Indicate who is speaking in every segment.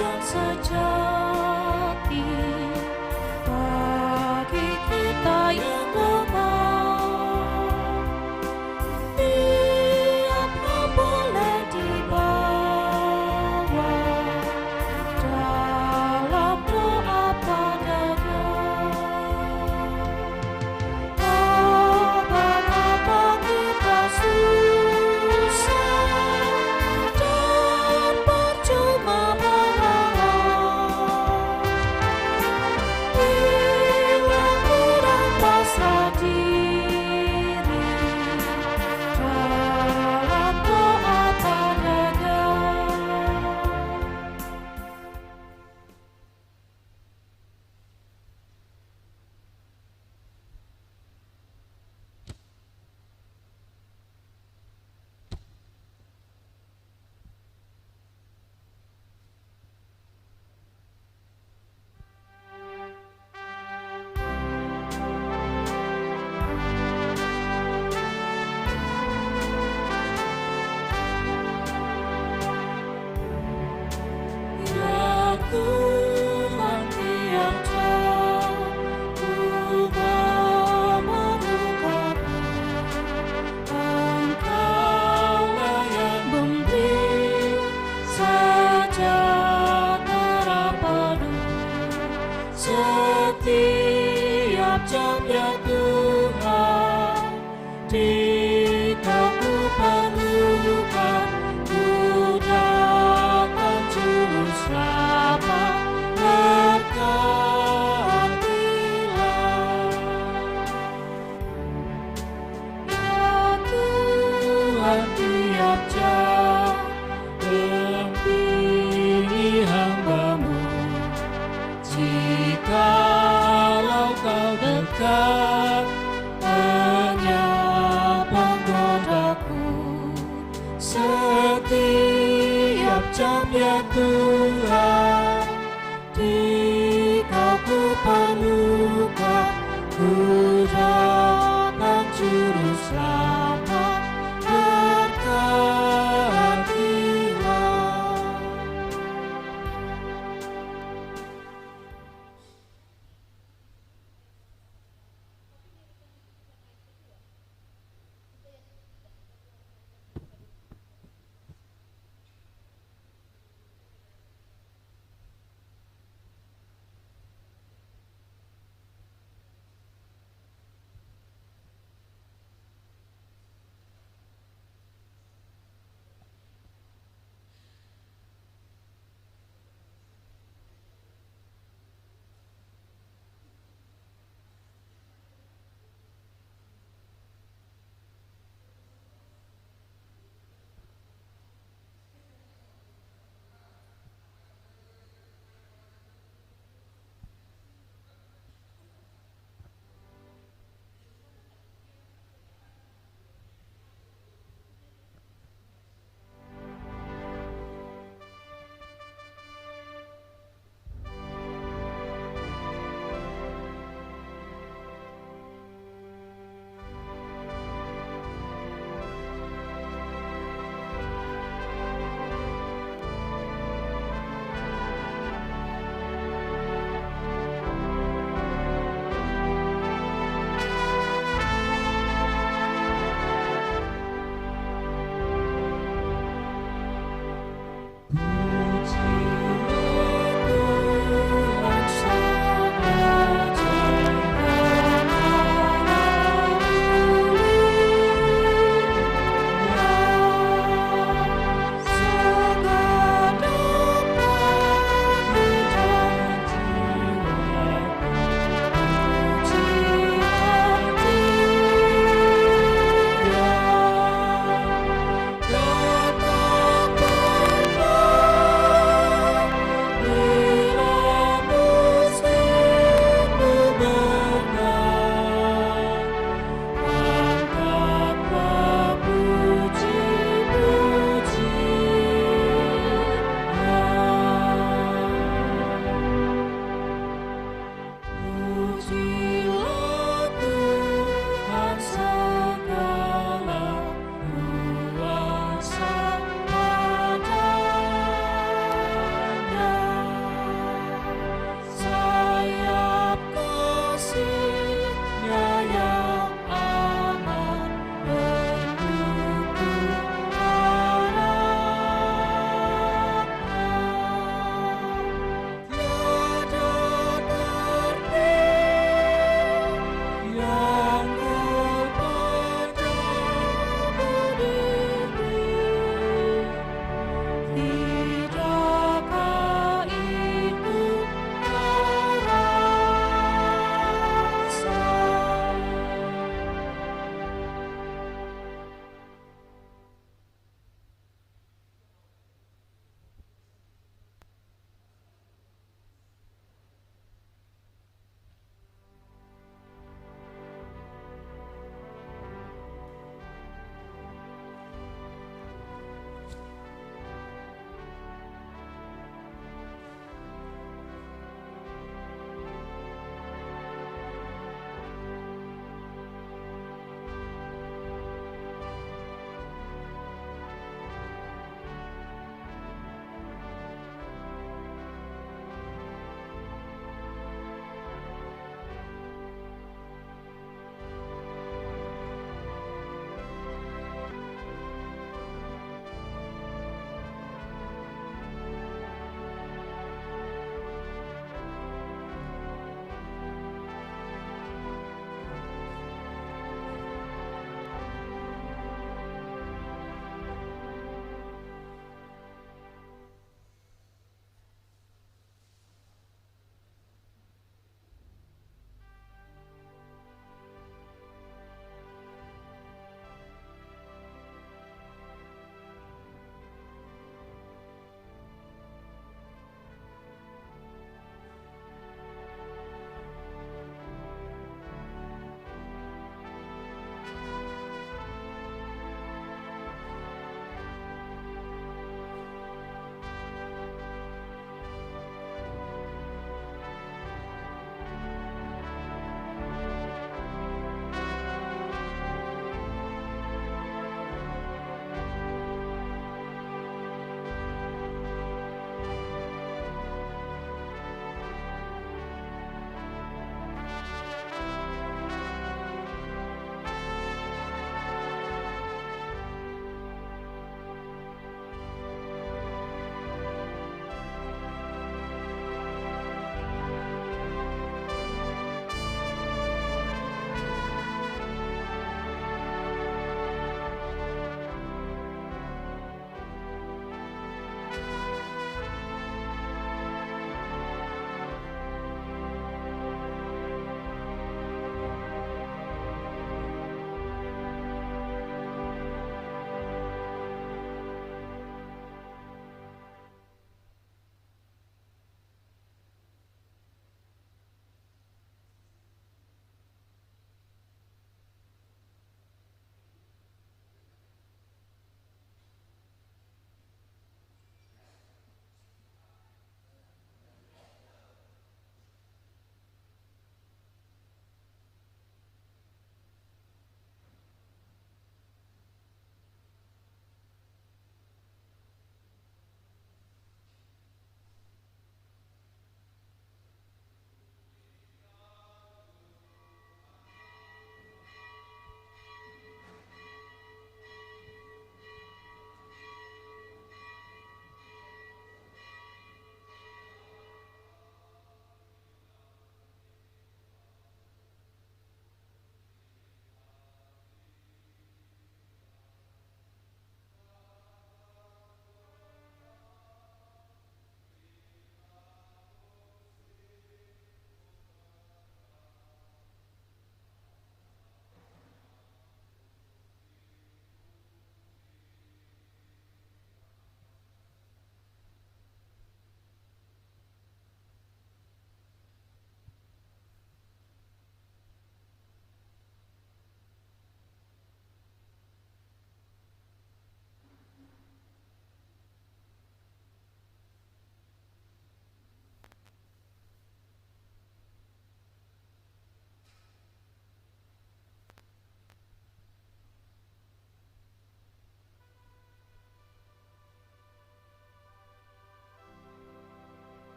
Speaker 1: yang sejati bagi kita yang lemah. Tiapnya boleh dibawa dalam doa padanya. Apabila kita susah dan percuma berharap, bila kurang pasrah diri dalam doa padanya. Ya Tuhan, tiap jam ku memerlukanmu. Engkaulah yang memberi sejahtera penuh setiap jam, ya Tuhan. Jika ku perlukan, ku datang juru selamat, berkatilah. Ya Tuhan, tiap jam dampingi hamba-Mu. Jikalau Kau dekat, menyapa penggodaku setiap jam, ya Tuhan. Jika ku perlukan, ku datang juru selamat, berkatilah.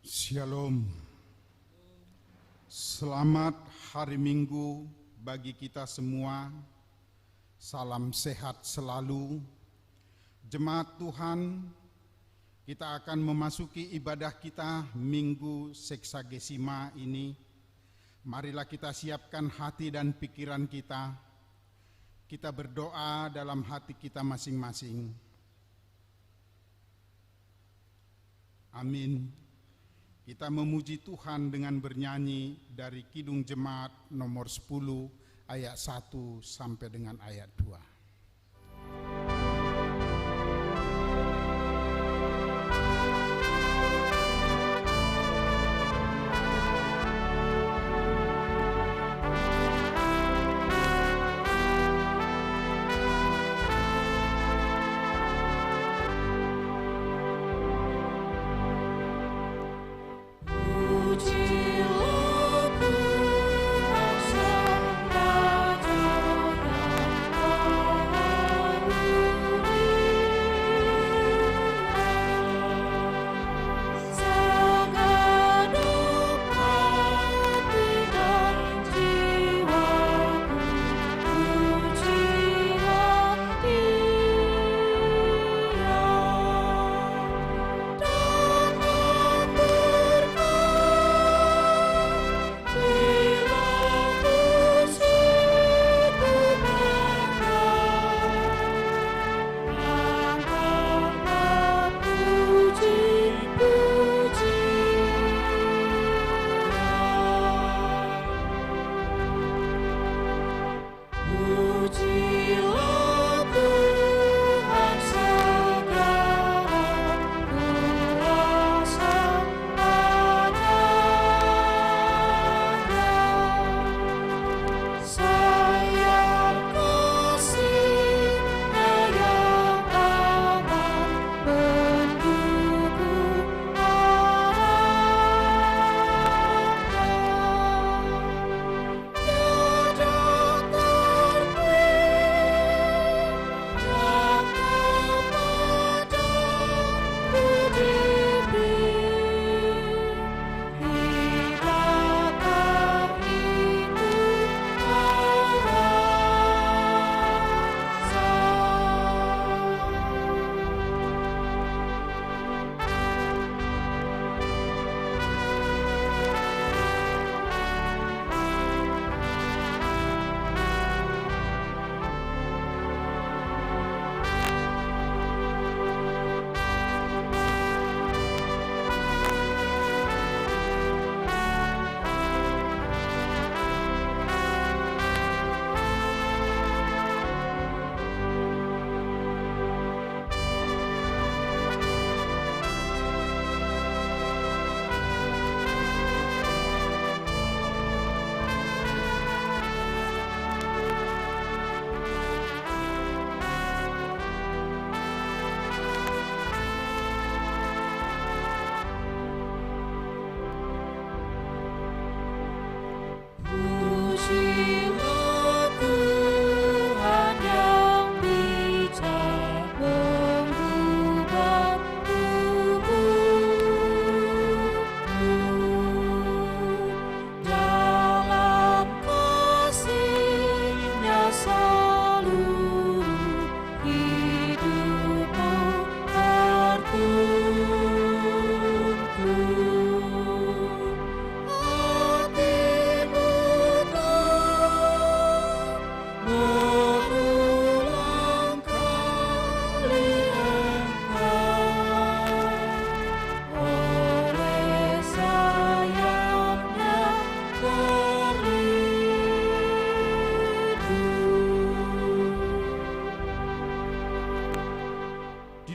Speaker 2: Shalom. Selamat hari Minggu bagi kita semua. Salam sehat selalu. Jemaat Tuhan, kita akan memasuki ibadah kita Minggu Seksagesima ini. Marilah kita siapkan hati dan pikiran kita. Kita berdoa dalam hati kita masing-masing. Amin. Kita memuji Tuhan dengan bernyanyi dari Kidung Jemaat nomor 10 ayat 1 sampai dengan ayat 2.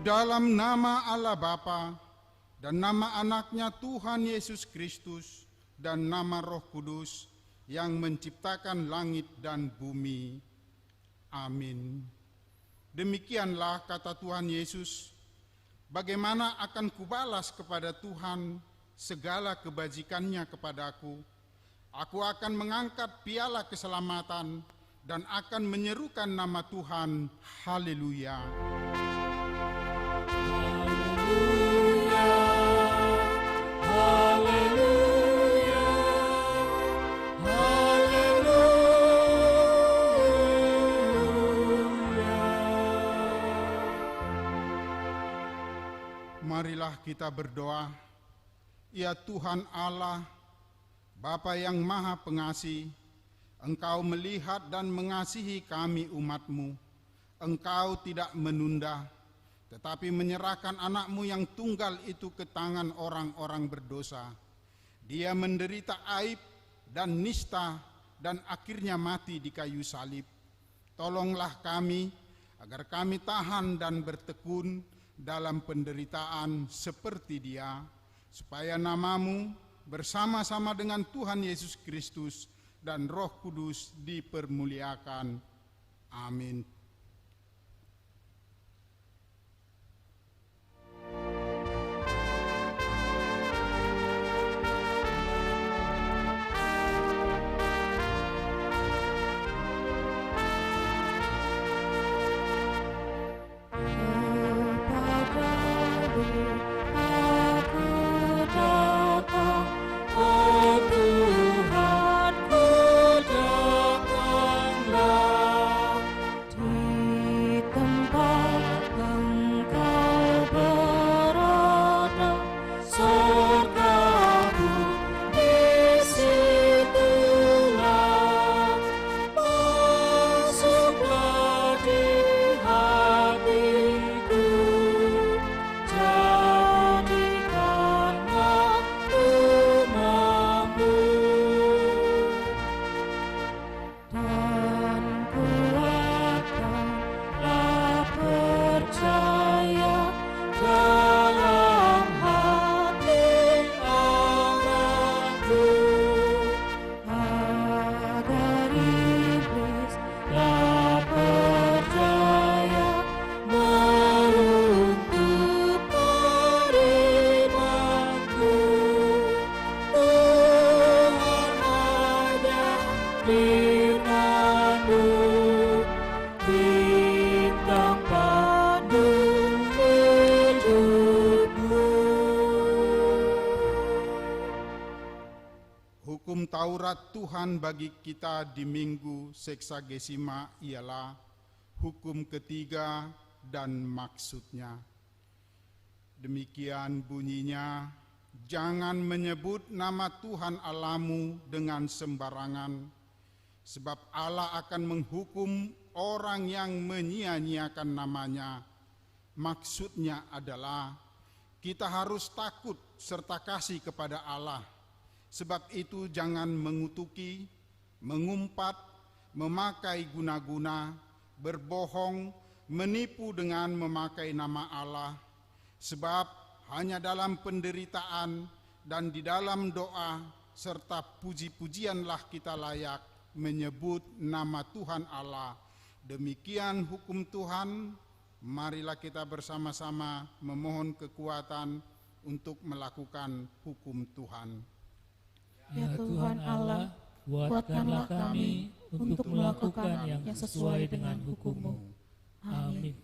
Speaker 2: Dalam nama Allah Bapa dan nama anaknya Tuhan Yesus Kristus dan nama Roh Kudus yang menciptakan langit dan bumi. Amin. Demikianlah kata Tuhan Yesus, bagaimana akan kubalas kepada Tuhan segala kebajikannya kepadaku? Aku akan mengangkat piala keselamatan dan akan menyerukan nama Tuhan. Haleluya. Haleluya. Marilah kita berdoa. Ya Tuhan Allah, Bapa yang Maha Pengasih, Engkau melihat dan mengasihi kami umat-Mu. Engkau tidak menunda, tetapi menyerahkan anak-Mu yang tunggal itu ke tangan orang-orang berdosa. Dia menderita aib dan nista dan akhirnya mati di kayu salib. Tolonglah kami agar kami tahan dan bertekun dalam penderitaan seperti Dia, supaya nama-Mu bersama-sama dengan Tuhan Yesus Kristus dan Roh Kudus dipermuliakan. Amin. Hukum Taurat Tuhan bagi kita di Minggu Seksagesima ialah hukum ketiga dan maksudnya. Demikian bunyinya, jangan menyebut nama Tuhan Allahmu dengan sembarangan, sebab Allah akan menghukum orang yang menyia-nyiakan namanya. Maksudnya adalah kita harus takut serta kasih kepada Allah. Sebab itu jangan mengutuki, mengumpat, memakai guna-guna, berbohong, menipu dengan memakai nama Allah. Sebab hanya dalam penderitaan dan di dalam doa serta puji-pujianlah kita layak menyebut nama Tuhan Allah. Demikian hukum Tuhan. Marilah kita bersama-sama memohon kekuatan untuk melakukan hukum Tuhan.
Speaker 1: Ya Tuhan Allah, kuatkanlah kami untuk melakukan yang sesuai dengan hukum-Mu. Amin.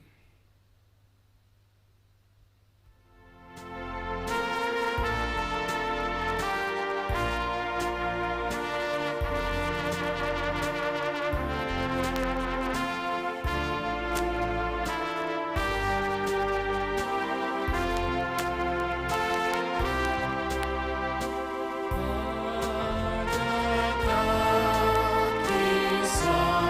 Speaker 3: Kisah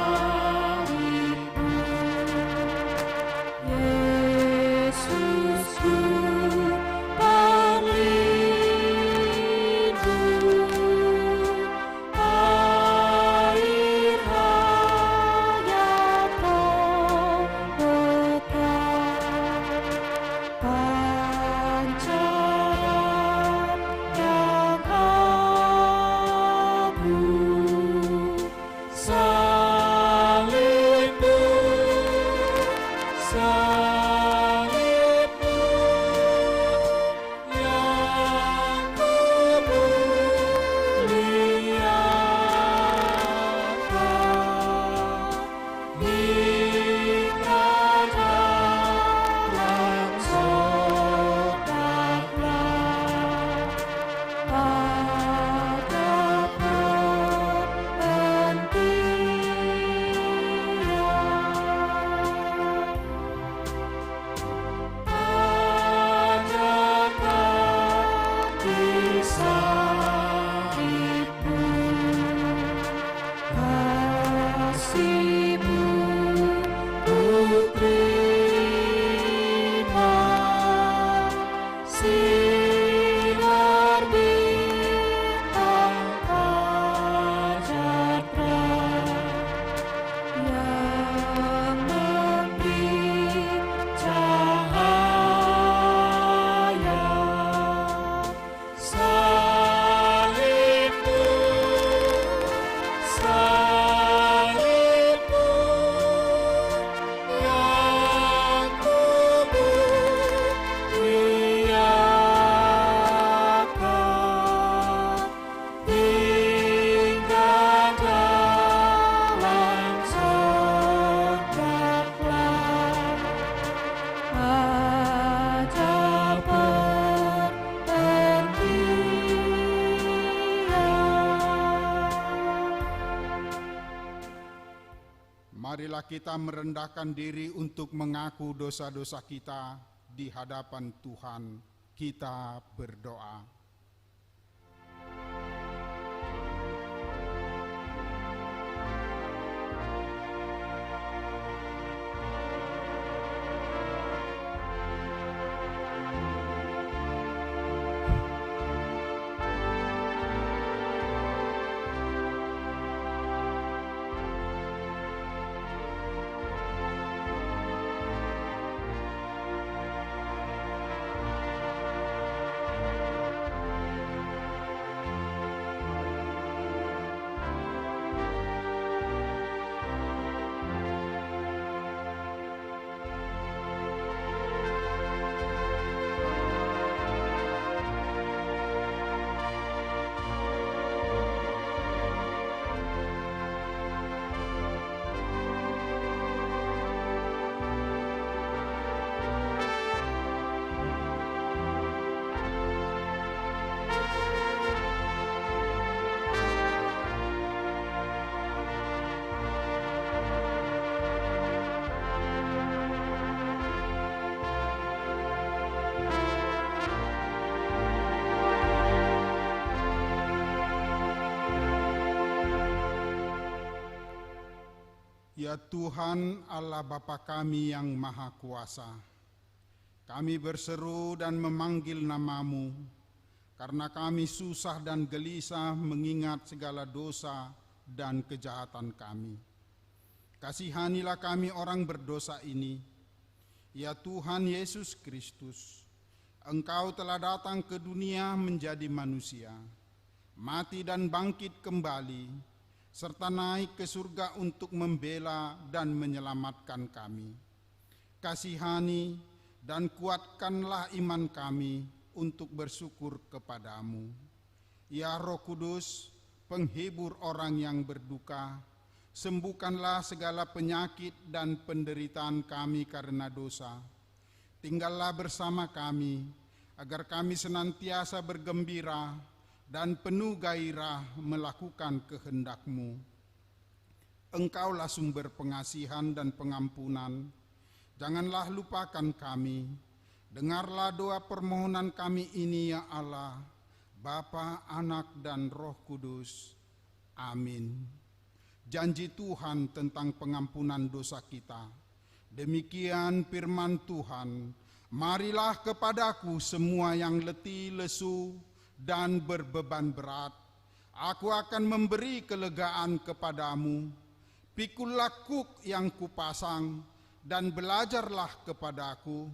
Speaker 2: marilah kita merendahkan diri untuk mengaku dosa-dosa kita di hadapan Tuhan. Kita berdoa. Ya Tuhan Allah Bapa kami yang Maha Kuasa, kami berseru dan memanggil nama-Mu, karena kami susah dan gelisah mengingat segala dosa dan kejahatan kami. Kasihanilah kami orang berdosa ini, ya Tuhan Yesus Kristus, Engkau telah datang ke dunia menjadi manusia, mati dan bangkit kembali, serta naik ke surga untuk membela dan menyelamatkan kami. Kasihani dan kuatkanlah iman kami untuk bersyukur kepadamu. Ya Roh Kudus, penghibur orang yang berduka, sembuhkanlah segala penyakit dan penderitaan kami karena dosa. Tinggallah bersama kami, agar kami senantiasa bergembira dan penuh gairah melakukan kehendak-Mu. Engkaulah sumber pengasihan dan pengampunan. Janganlah lupakan kami. Dengarlah doa permohonan kami ini ya Allah, Bapa, Anak, dan Roh Kudus. Amin. Janji Tuhan tentang pengampunan dosa kita. Demikian firman Tuhan, marilah kepadaku semua yang letih, lesu, dan berbeban berat, aku akan memberi kelegaan kepadamu. Pikullah kuk yang kupasang, dan belajarlah kepadaku,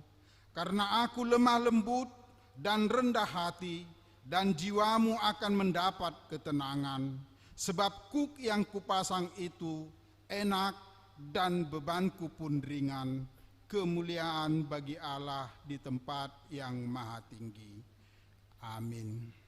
Speaker 2: karena aku lemah lembut dan rendah hati, dan jiwamu akan mendapat ketenangan. Sebab kuk yang kupasang itu enak, dan bebanku pun ringan. Kemuliaan bagi Allah di tempat yang maha tinggi. Amin.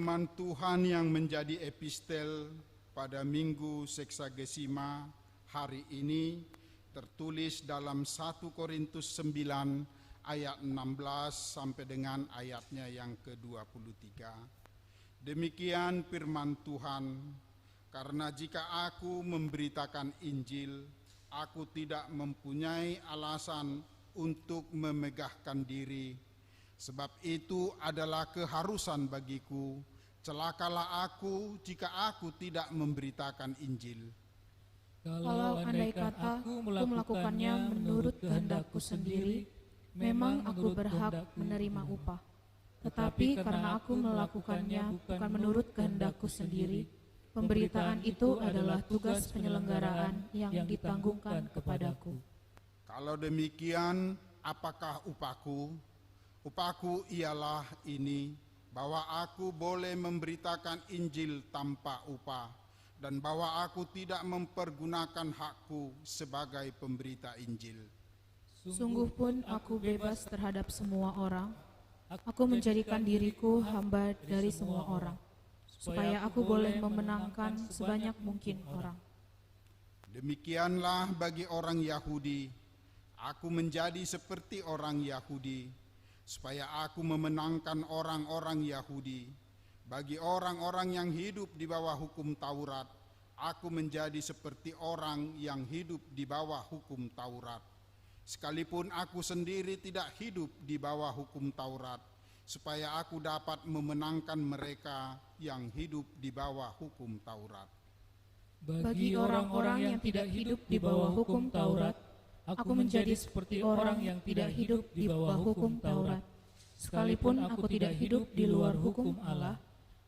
Speaker 2: Firman Tuhan yang menjadi epistel pada Minggu Seksagesima hari ini tertulis dalam 1 Korintus 9 ayat 16 sampai dengan ayatnya yang ke-23. Demikian firman Tuhan, karena jika aku memberitakan Injil, aku tidak mempunyai alasan untuk memegahkan diri. Sebab itu adalah keharusan bagiku, celakalah aku jika aku tidak memberitakan Injil.
Speaker 1: Kalau andai kata aku melakukannya menurut kehendakku sendiri, memang aku berhak menerima upah. Tetapi karena aku melakukannya bukan menurut kehendakku sendiri, pemberitaan itu adalah tugas penyelenggaraan yang ditanggungkan kepadaku.
Speaker 2: Kalau demikian, apakah upahku? Upahku ialah ini, bahwa aku boleh memberitakan Injil tanpa upah, dan bahwa aku tidak mempergunakan hakku sebagai pemberita Injil.
Speaker 1: Sungguh pun aku bebas terhadap semua orang. Aku menjadikan diriku hamba dari semua orang, supaya aku boleh memenangkan sebanyak mungkin orang.
Speaker 2: Demikianlah bagi orang Yahudi, aku menjadi seperti orang Yahudi, supaya aku memenangkan orang-orang Yahudi. Bagi orang-orang yang hidup di bawah hukum Taurat, aku menjadi seperti orang yang hidup di bawah hukum Taurat. Sekalipun aku sendiri tidak hidup di bawah hukum Taurat, supaya aku dapat memenangkan mereka yang hidup di bawah hukum Taurat.
Speaker 1: Bagi orang-orang yang tidak hidup di bawah hukum Taurat, aku menjadi seperti orang yang tidak hidup di bawah hukum Taurat. Sekalipun aku tidak hidup di luar hukum Allah,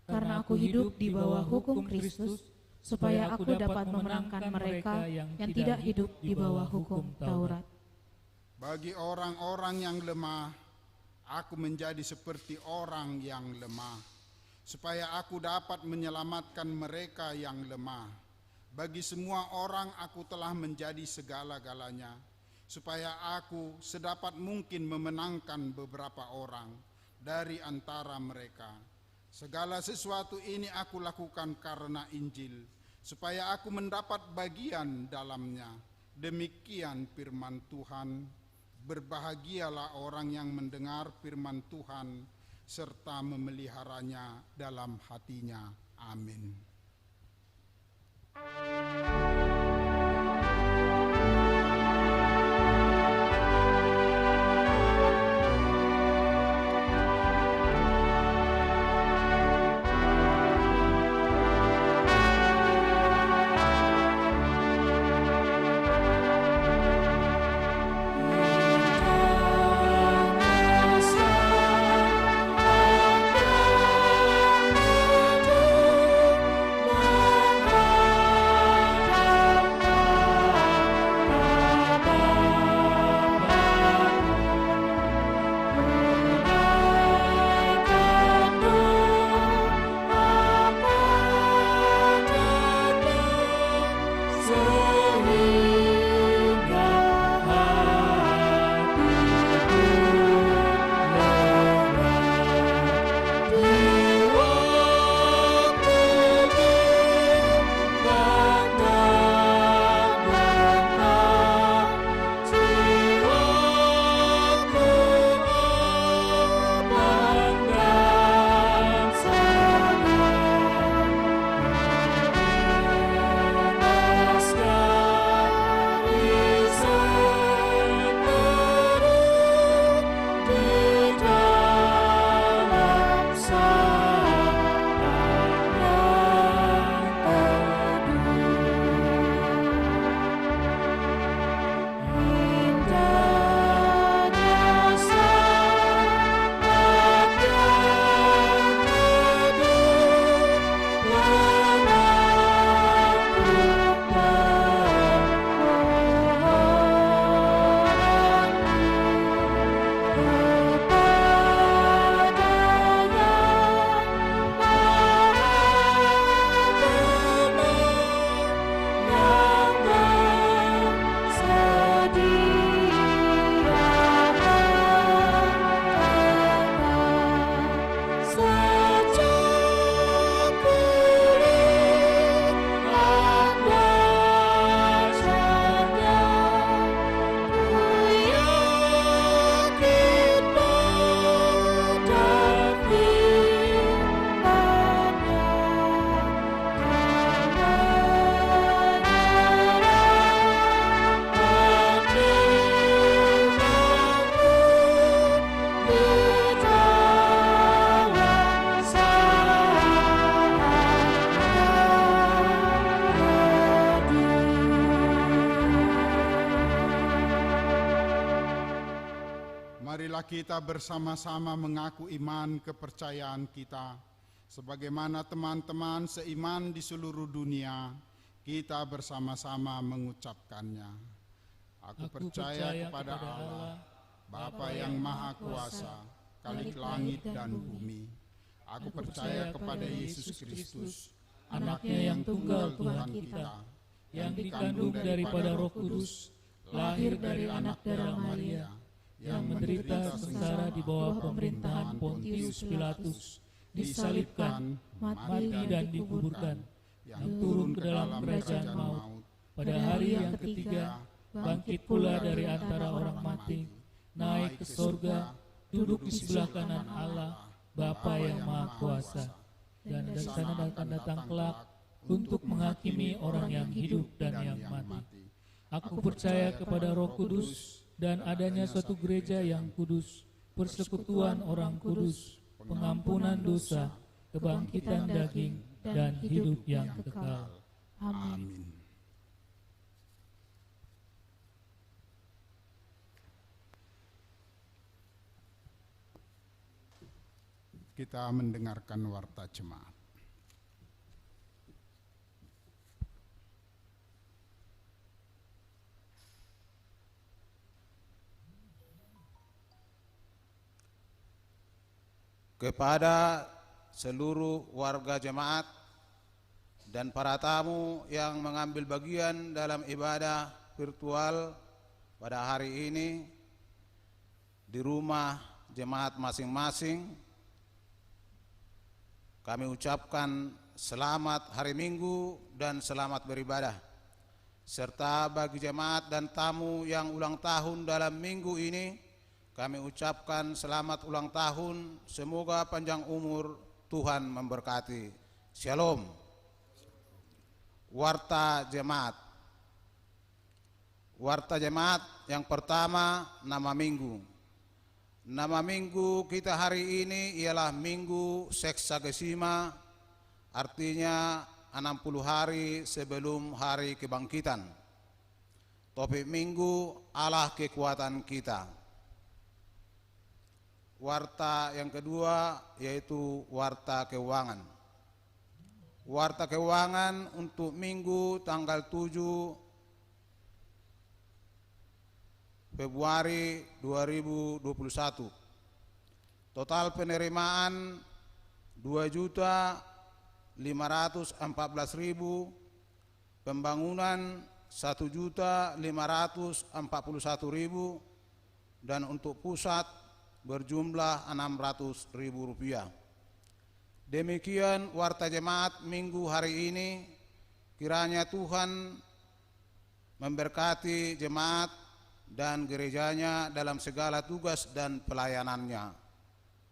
Speaker 1: karena aku hidup di bawah hukum Kristus, supaya aku dapat memenangkan mereka yang tidak hidup di bawah hukum Taurat.
Speaker 2: Bagi orang-orang yang lemah, aku menjadi seperti orang yang lemah, supaya aku dapat menyelamatkan mereka yang lemah. Bagi semua orang aku telah menjadi segala-galanya, supaya aku sedapat mungkin memenangkan beberapa orang dari antara mereka. Segala sesuatu ini aku lakukan karena Injil, supaya aku mendapat bagian dalamnya. Demikian firman Tuhan. Berbahagialah orang yang mendengar firman Tuhan serta memeliharanya dalam hatinya. Amin. Marilah kita bersama-sama mengaku iman kepercayaan kita. Sebagaimana teman-teman seiman di seluruh dunia, kita bersama-sama mengucapkannya. Aku percaya kepada Allah, Bapa yang Maha Kuasa, Khalik langit dan bumi. Aku percaya kepada Yesus Kristus, Anaknya yang tunggal Tuhan kita, yang dikandung daripada Roh Kudus, lahir dari anak darah Maria, yang menderita sengsara di bawah pemerintahan Pontius Pilatus, disalibkan, mati dan dikuburkan, yang turun ke dalam kerajaan maut, pada hari yang ketiga bangkit pula dari antara orang mati, naik ke sorga, duduk di sebelah kanan Allah, Bapa yang Maha Kuasa, dan dari sana akan datang kelak untuk menghakimi orang yang hidup dan yang mati. Aku percaya kepada Roh Kudus dan adanya suatu gereja yang kudus, persekutuan orang kudus, pengampunan dosa, kebangkitan daging, dan hidup yang kekal. Amin. Kita mendengarkan warta jemaat.
Speaker 3: Kepada seluruh warga jemaat dan para tamu yang mengambil bagian dalam ibadah virtual pada hari ini di rumah jemaat masing-masing, kami ucapkan selamat hari Minggu dan selamat beribadah. Serta bagi jemaat dan tamu yang ulang tahun dalam minggu ini, kami ucapkan selamat ulang tahun, semoga panjang umur, Tuhan memberkati. Shalom. Warta jemaat. Warta jemaat yang pertama, nama minggu. Nama minggu kita hari ini ialah Minggu Seksagesima, artinya 60 hari sebelum hari kebangkitan. Topik minggu, Allah kekuatan kita. Warta yang kedua yaitu warta keuangan. Warta keuangan untuk minggu tanggal 7 Februari 2021. Total penerimaan 2.514.000, pembangunan 1.541.000, dan untuk pusat berjumlah Rp600.000. Demikian warta jemaat minggu hari ini. Kiranya Tuhan memberkati jemaat dan gerejanya dalam segala tugas dan pelayanannya.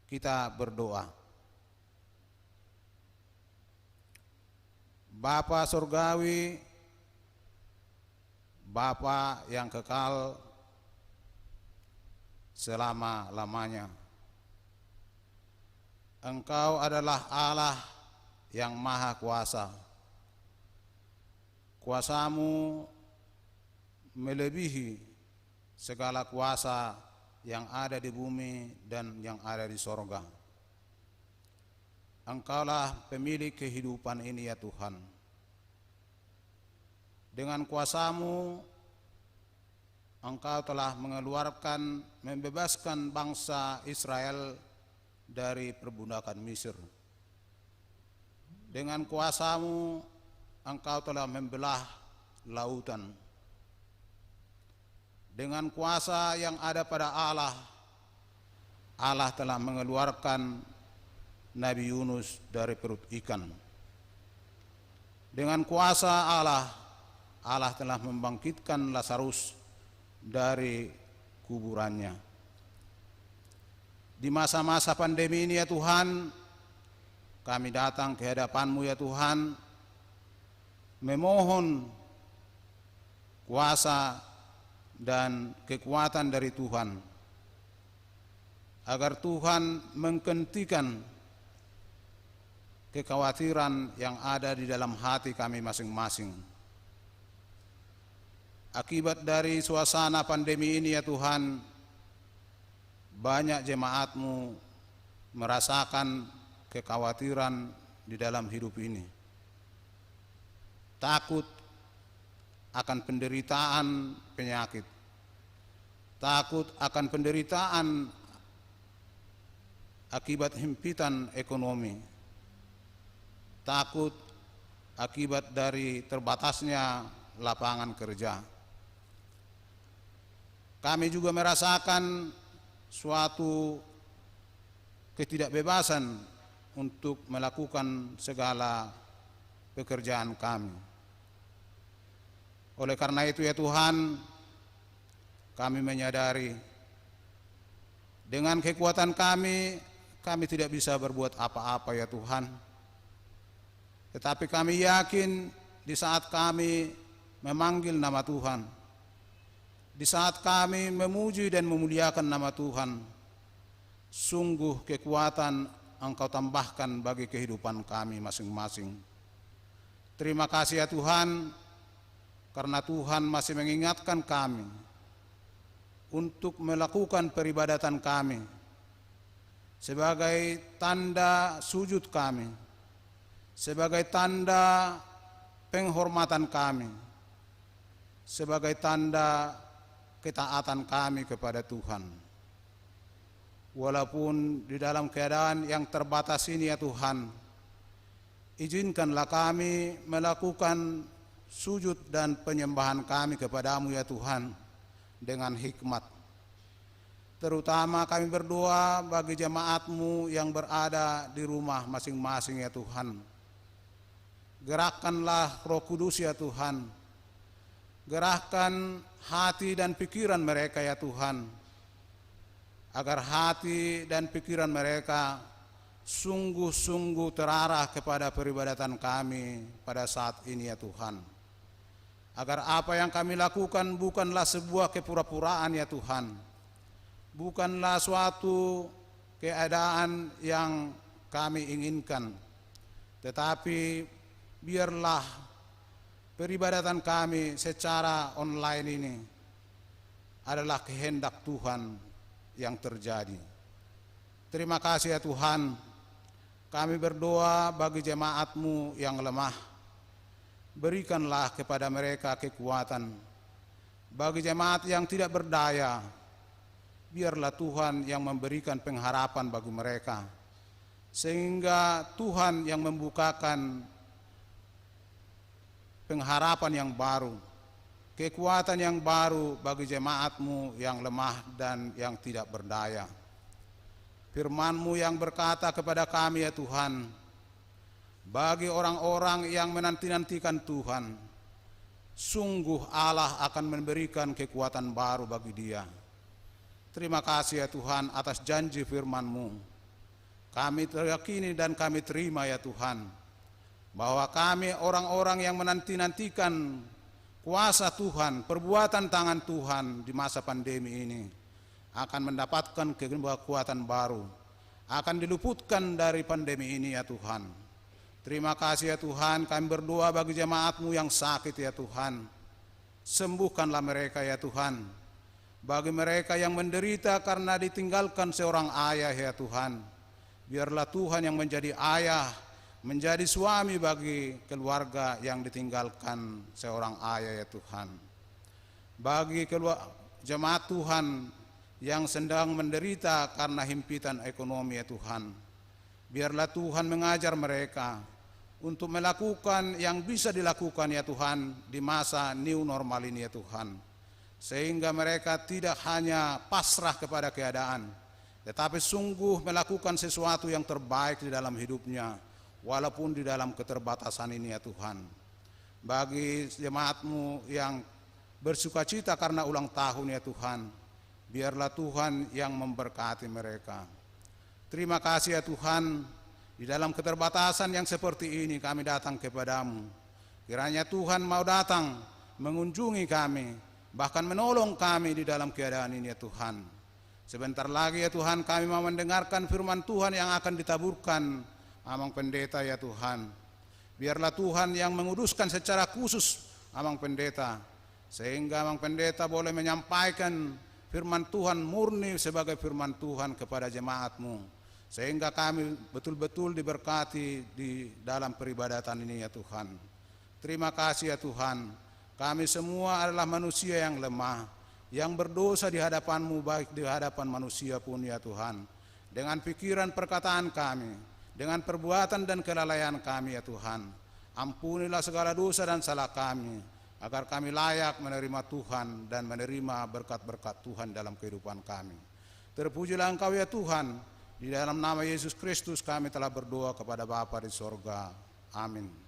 Speaker 3: Kita berdoa. Bapa Surgawi, Bapa yang kekal selama-lamanya, Engkau adalah Allah yang Maha Kuasa. Kuasamu melebihi segala kuasa yang ada di bumi dan yang ada di sorga. Engkaulah pemilik kehidupan ini ya Tuhan. Dengan kuasamu Engkau telah mengeluarkan, membebaskan bangsa Israel dari perbudakan Mesir. Dengan kuasamu Engkau telah membelah lautan. Dengan kuasa yang ada pada Allah, Allah telah mengeluarkan Nabi Yunus dari perut ikan. Dengan kuasa Allah, Allah telah membangkitkan Lazarus dari kuburannya. Di masa-masa pandemi ini ya Tuhan, kami datang ke hadapan-Mu ya Tuhan, memohon kuasa dan kekuatan dari Tuhan, agar Tuhan menghentikan kekhawatiran yang ada di dalam hati kami masing-masing. Akibat dari suasana pandemi ini ya Tuhan, banyak jemaat-Mu merasakan kekhawatiran di dalam hidup ini. Takut akan penderitaan penyakit, takut akan penderitaan akibat himpitan ekonomi, takut akibat dari terbatasnya lapangan kerja. Kami juga merasakan suatu ketidakbebasan untuk melakukan segala pekerjaan kami. Oleh karena itu ya Tuhan, kami menyadari dengan kekuatan kami tidak bisa berbuat apa-apa ya Tuhan. Tetapi kami yakin di saat kami memanggil nama Tuhan, di saat kami memuji dan memuliakan nama Tuhan, sungguh kekuatan Engkau tambahkan bagi kehidupan kami masing-masing. Terima kasih ya Tuhan, karena Tuhan masih mengingatkan kami untuk melakukan peribadatan kami sebagai tanda sujud kami, sebagai tanda penghormatan kami, sebagai tanda ketaatan kami kepada Tuhan. Walaupun di dalam keadaan yang terbatas ini ya Tuhan, izinkanlah kami melakukan sujud dan penyembahan kami kepadamu ya Tuhan dengan hikmat. Terutama kami berdoa bagi jemaat-Mu yang berada di rumah masing-masing ya Tuhan. Gerakkanlah Roh Kudus ya Tuhan, gerahkan hati dan pikiran mereka ya Tuhan, agar hati dan pikiran mereka sungguh-sungguh terarah kepada peribadatan kami pada saat ini ya Tuhan. Agar apa yang kami lakukan bukanlah sebuah kepura-puraan ya Tuhan, bukanlah suatu keadaan yang kami inginkan, tetapi biarlah peribadatan kami secara online ini adalah kehendak Tuhan yang terjadi. Terima kasih ya Tuhan, kami berdoa bagi jemaat-Mu yang lemah, berikanlah kepada mereka kekuatan. Bagi jemaat yang tidak berdaya, biarlah Tuhan yang memberikan pengharapan bagi mereka, sehingga Tuhan yang membukakan pengharapan yang baru, kekuatan yang baru bagi jemaat-Mu yang lemah dan yang tidak berdaya. Firman-Mu yang berkata kepada kami ya Tuhan, bagi orang-orang yang menanti-nantikan Tuhan, sungguh Allah akan memberikan kekuatan baru bagi dia. Terima kasih ya Tuhan atas janji firman-Mu. Kami teryakini dan kami terima ya Tuhan, bahwa kami orang-orang yang menanti-nantikan kuasa Tuhan, perbuatan tangan Tuhan di masa pandemi ini akan mendapatkan kekuatan baru, akan diluputkan dari pandemi ini ya Tuhan. Terima kasih ya Tuhan, kami berdoa bagi jemaat-Mu yang sakit ya Tuhan, sembuhkanlah mereka ya Tuhan. Bagi mereka yang menderita karena ditinggalkan seorang ayah ya Tuhan, biarlah Tuhan yang menjadi ayah, menjadi suami bagi keluarga yang ditinggalkan seorang ayah ya Tuhan. Bagi jemaat Tuhan yang sedang menderita karena himpitan ekonomi ya Tuhan, biarlah Tuhan mengajar mereka untuk melakukan yang bisa dilakukan ya Tuhan di masa new normal ini ya Tuhan, sehingga mereka tidak hanya pasrah kepada keadaan, tetapi sungguh melakukan sesuatu yang terbaik di dalam hidupnya, walaupun di dalam keterbatasan ini ya Tuhan. Bagi jemaat-Mu yang bersukacita karena ulang tahun ya Tuhan, biarlah Tuhan yang memberkati mereka. Terima kasih ya Tuhan, di dalam keterbatasan yang seperti ini kami datang kepadamu. Kiranya Tuhan mau datang mengunjungi kami, bahkan menolong kami di dalam keadaan ini ya Tuhan. Sebentar lagi ya Tuhan kami mau mendengarkan firman Tuhan yang akan ditaburkan Amang Pendeta ya Tuhan. Biarlah Tuhan yang menguduskan secara khusus Amang Pendeta, sehingga Amang Pendeta boleh menyampaikan firman Tuhan murni sebagai firman Tuhan kepada jemaat-Mu, sehingga kami betul-betul diberkati di dalam peribadatan ini ya Tuhan. Terima kasih ya Tuhan, kami semua adalah manusia yang lemah, yang berdosa di hadapan-Mu, baik di hadapan manusia pun ya Tuhan. Dengan pikiran perkataan kami, dengan perbuatan dan kelalaian kami ya Tuhan, ampunilah segala dosa dan salah kami, agar kami layak menerima Tuhan dan menerima berkat-berkat Tuhan dalam kehidupan kami. Terpujilah Engkau ya Tuhan, di dalam nama Yesus Kristus kami telah berdoa kepada Bapa di sorga. Amin.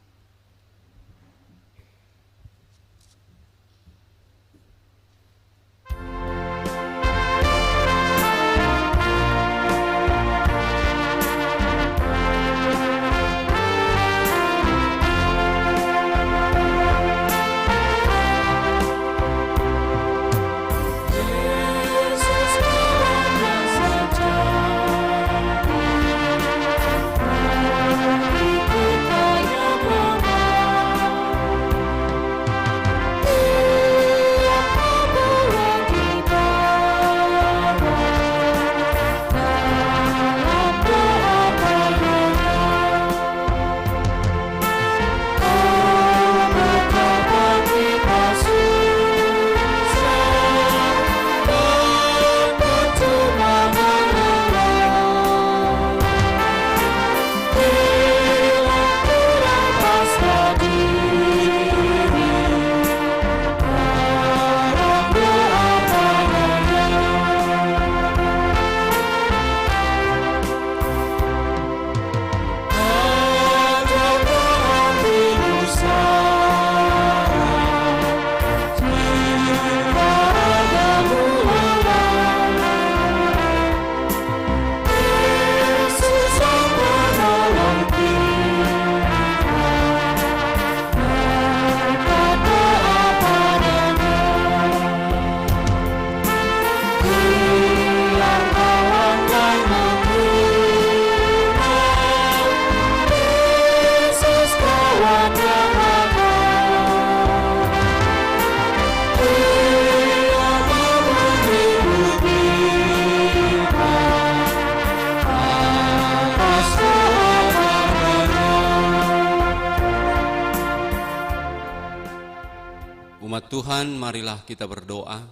Speaker 4: Tuhan, marilah kita berdoa.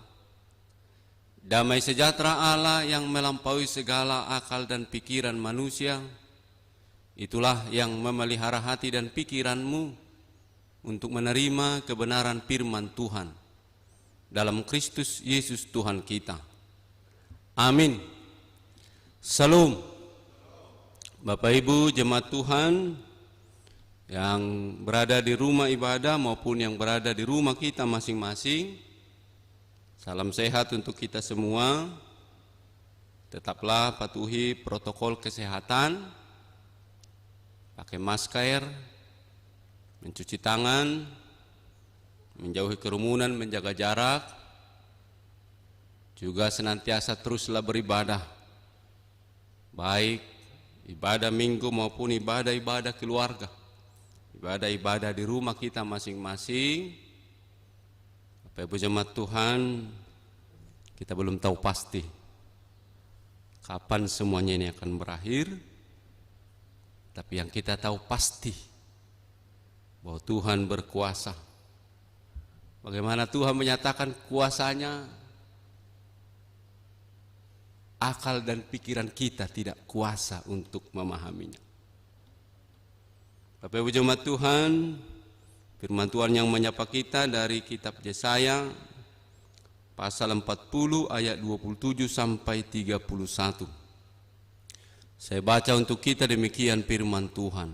Speaker 4: Damai sejahtera Allah yang melampaui segala akal dan pikiran manusia, itulah yang memelihara hati dan pikiranmu untuk menerima kebenaran firman Tuhan dalam Kristus Yesus Tuhan kita. Amin. Salam. Bapak Ibu jemaat Tuhan yang berada di rumah ibadah maupun yang berada di rumah kita masing-masing, salam sehat untuk kita semua. Tetaplah patuhi protokol kesehatan, pakai masker, mencuci tangan, menjauhi kerumunan, menjaga jarak, juga senantiasa teruslah beribadah, baik ibadah minggu maupun ibadah-ibadah keluarga, ibadah-ibadah di rumah kita masing-masing. Bapak Ibu jemaat Tuhan, kita belum tahu pasti kapan semuanya ini akan berakhir, tapi yang kita tahu pasti bahwa Tuhan berkuasa. Bagaimana Tuhan menyatakan kuasanya, akal dan pikiran kita tidak kuasa untuk memahaminya. Bapak Ibu jemaat Tuhan, firman Tuhan yang menyapa kita dari kitab Yesaya pasal 40 ayat 27 sampai 31. Saya baca untuk kita demikian firman Tuhan.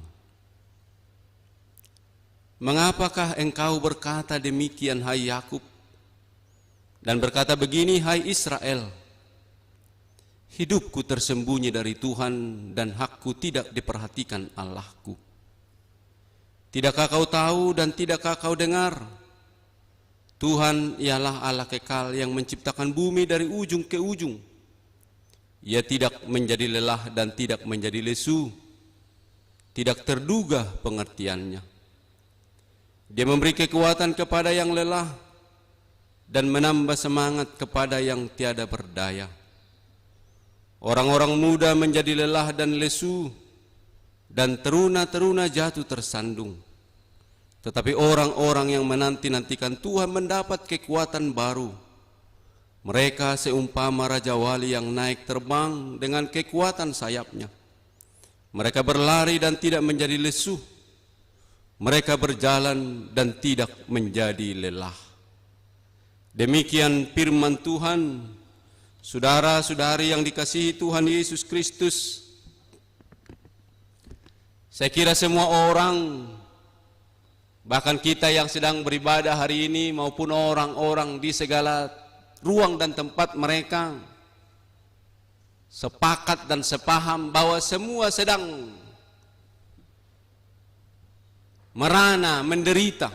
Speaker 4: Mengapakah engkau berkata demikian, hai Yakub, dan berkata begini, hai Israel? Hidupku tersembunyi dari Tuhan dan hakku tidak diperhatikan Allahku. Tidakkah kau tahu dan tidakkah kau dengar? Tuhan ialah Allah kekal yang menciptakan bumi dari ujung ke ujung. Ia tidak menjadi lelah dan tidak menjadi lesu. Tidak terduga pengertiannya. Dia memberi kekuatan kepada yang lelah dan menambah semangat kepada yang tiada berdaya. Orang-orang muda menjadi lelah dan lesu, dan teruna-teruna jatuh tersandung. Tetapi orang-orang yang menanti-nantikan Tuhan mendapat kekuatan baru. Mereka seumpama Raja Wali yang naik terbang dengan kekuatan sayapnya. Mereka berlari dan tidak menjadi lesu. Mereka berjalan dan tidak menjadi lelah. Demikian firman Tuhan. Saudara-saudari yang dikasihi Tuhan Yesus Kristus, saya kira semua orang, bahkan kita yang sedang beribadah hari ini maupun orang-orang di segala ruang dan tempat mereka, sepakat dan sepaham bahwa semua sedang merana, menderita.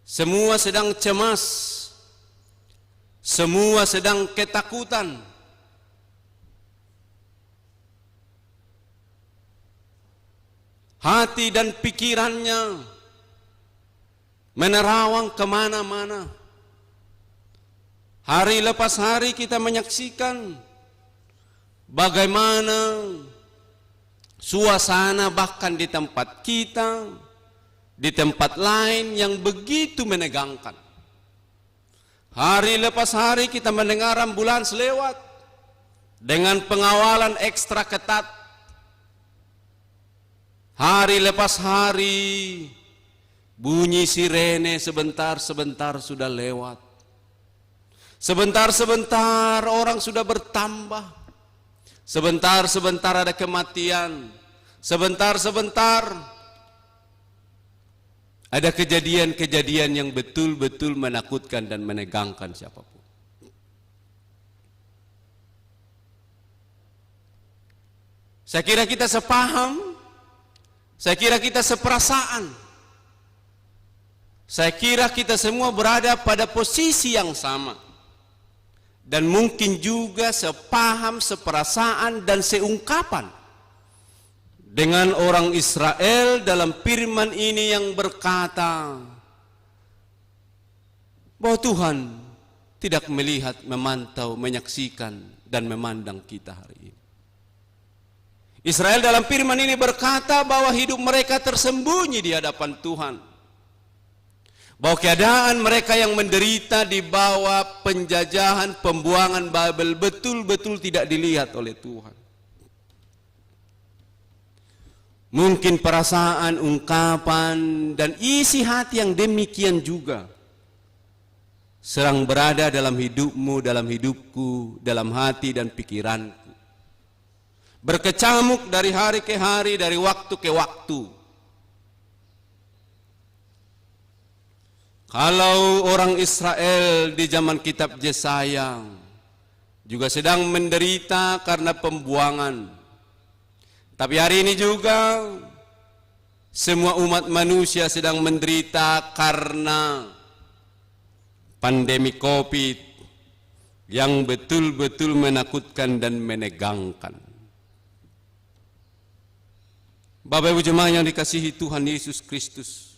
Speaker 4: Semua sedang cemas. Semua sedang ketakutan. Hati dan pikirannya menerawang kemana-mana. Hari lepas hari kita menyaksikan bagaimana suasana bahkan di tempat kita, di tempat lain yang begitu menegangkan. Hari lepas hari kita mendengar ambulans lewat dengan pengawalan ekstra ketat. Hari lepas hari bunyi sirene sebentar-sebentar sudah lewat. Sebentar-sebentar orang sudah bertambah. Sebentar-sebentar ada kematian. Sebentar-sebentar ada kejadian-kejadian yang betul-betul menakutkan dan menegangkan siapapun. Saya kira kita sepaham, saya kira kita seperasaan. Saya kira kita semua berada pada posisi yang sama. Dan mungkin juga sepaham, seperasaan dan seungkapan dengan orang Israel dalam firman ini yang berkata bahwa Tuhan tidak melihat, memantau, menyaksikan dan memandang kita hari ini. Israel dalam firman ini berkata bahwa hidup mereka tersembunyi di hadapan Tuhan. Bahwa keadaan mereka yang menderita di bawah penjajahan, pembuangan Babel betul-betul tidak dilihat oleh Tuhan. Mungkin perasaan, ungkapan, dan isi hati yang demikian juga sedang berada dalam hidupmu, dalam hidupku, dalam hati dan pikiranku. Berkecamuk dari hari ke hari, dari waktu ke waktu. Kalau orang Israel di zaman kitab Yesaya juga sedang menderita karena pembuangan. Tapi hari ini juga semua umat manusia sedang menderita karena pandemi COVID yang betul-betul menakutkan dan menegangkan. Bapak Ibu jemaat yang dikasihi Tuhan Yesus Kristus,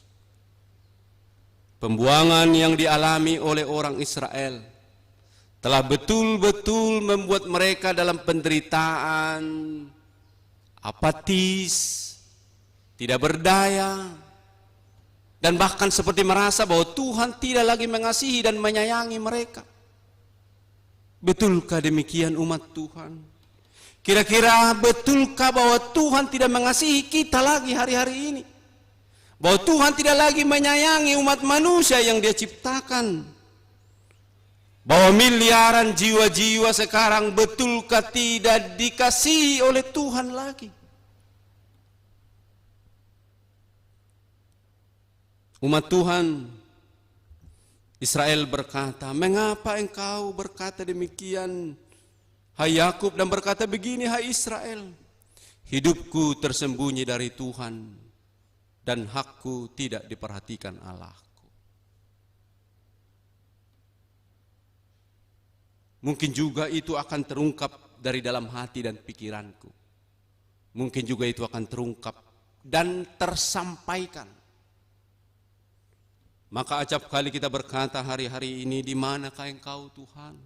Speaker 4: pembuangan yang dialami oleh orang Israel telah betul-betul membuat mereka dalam penderitaan, apatis, tidak berdaya, dan bahkan seperti merasa bahwa Tuhan tidak lagi mengasihi dan menyayangi mereka. Betulkah demikian umat Tuhan? Kira-kira betulkah bahwa Tuhan tidak mengasihi kita lagi hari-hari ini? Bahwa Tuhan tidak lagi menyayangi umat manusia yang Dia ciptakan? Bahwa miliaran jiwa-jiwa sekarang betulkah tidak dikasihi oleh Tuhan lagi? Umat Tuhan, Israel berkata, mengapa engkau berkata demikian, hai Yakub, dan berkata begini, hai Israel, hidupku tersembunyi dari Tuhan, dan hakku tidak diperhatikan Allah. Mungkin juga itu akan terungkap dari dalam hati dan pikiranku. Mungkin juga itu akan terungkap dan tersampaikan Maka acap kali kita berkata hari-hari ini, di manakah Engkau Tuhan?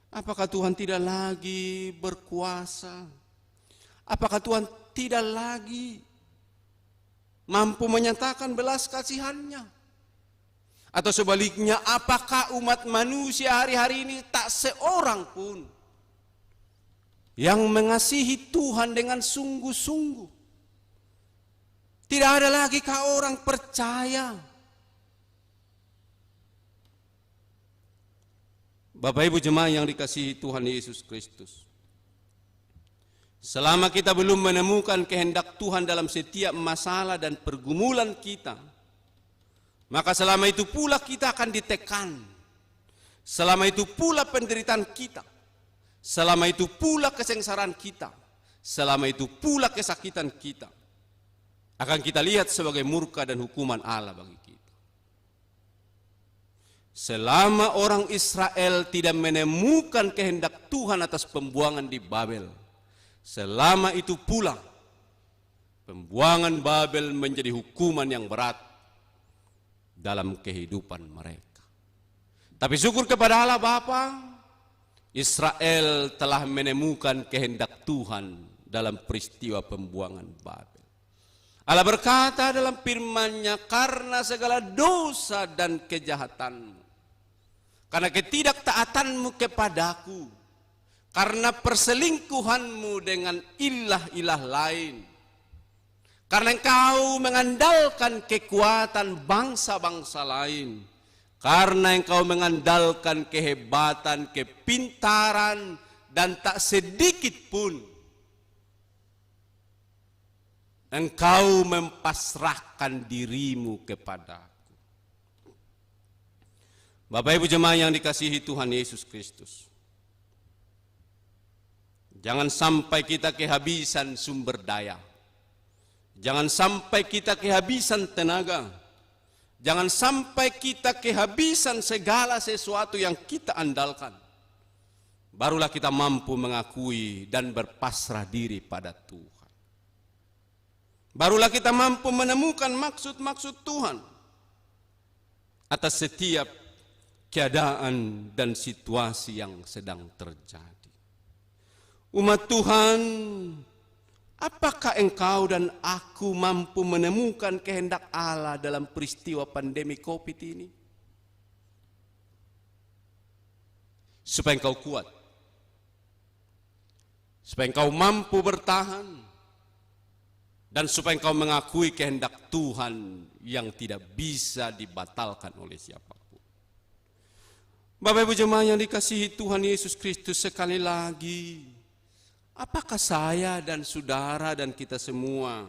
Speaker 4: Apakah Tuhan tidak lagi berkuasa? Apakah Tuhan tidak lagi mampu menyatakan belas kasihan-Nya? Atau sebaliknya, apakah umat manusia hari-hari ini tak seorang pun yang mengasihi Tuhan dengan sungguh-sungguh? Tidak ada lagi kah orang percaya? Bapak Ibu jemaah yang dikasihi Tuhan Yesus Kristus, selama kita belum menemukan kehendak Tuhan dalam setiap masalah dan pergumulan kita, maka selama itu pula kita akan ditekan. Selama itu pula penderitaan kita. Selama itu pula kesengsaraan kita. Selama itu pula kesakitan kita akan kita lihat sebagai murka dan hukuman Allah bagi kita. Selama orang Israel tidak menemukan kehendak Tuhan atas pembuangan di Babel, selama itu pula pembuangan Babel menjadi hukuman yang berat dalam kehidupan mereka. Tapi syukur kepada Allah Bapa, Israel telah menemukan kehendak Tuhan dalam peristiwa pembuangan Babel. Allah berkata dalam firman-Nya, karena segala dosa dan kejahatanmu, karena ketidaktaatanmu kepadaku, karena perselingkuhanmu dengan ilah-ilah lain, karena engkau mengandalkan kekuatan bangsa-bangsa lain, karena engkau mengandalkan kehebatan, kepintaran, dan tak sedikit pun engkau mempasrahkan dirimu kepadaku. Bapak Ibu jemaah yang dikasihi Tuhan Yesus Kristus, jangan sampai kita kehabisan sumber daya. Jangan sampai kita kehabisan tenaga. Jangan sampai kita kehabisan segala sesuatu yang kita andalkan. Barulah kita mampu mengakui dan berpasrah diri pada Tuhan. Barulah kita mampu menemukan maksud-maksud Tuhan atas setiap keadaan dan situasi yang sedang terjadi. Umat Tuhan, apakah engkau dan aku mampu menemukan kehendak Allah dalam peristiwa pandemi COVID ini? Supaya engkau kuat, supaya engkau mampu bertahan, dan supaya engkau mengakui kehendak Tuhan yang tidak bisa dibatalkan oleh siapapun. Bapak Ibu jemaah yang dikasihi Tuhan Yesus Kristus, sekali lagi, apakah saya dan saudara dan kita semua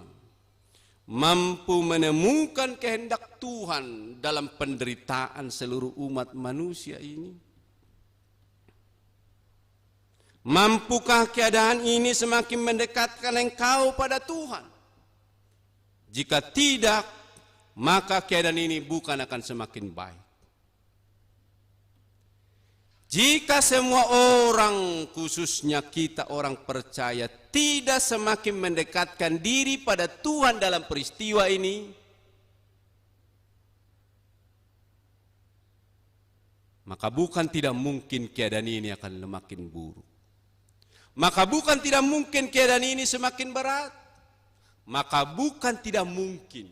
Speaker 4: mampu menemukan kehendak Tuhan dalam penderitaan seluruh umat manusia ini? Mampukah keadaan ini semakin mendekatkan engkau pada Tuhan? Jika tidak, maka keadaan ini bukan akan semakin baik. Jika semua orang, khususnya kita orang percaya, tidak semakin mendekatkan diri pada Tuhan dalam peristiwa ini, maka bukan tidak mungkin keadaan ini akan semakin buruk. Maka bukan tidak mungkin keadaan ini semakin berat. Maka bukan tidak mungkin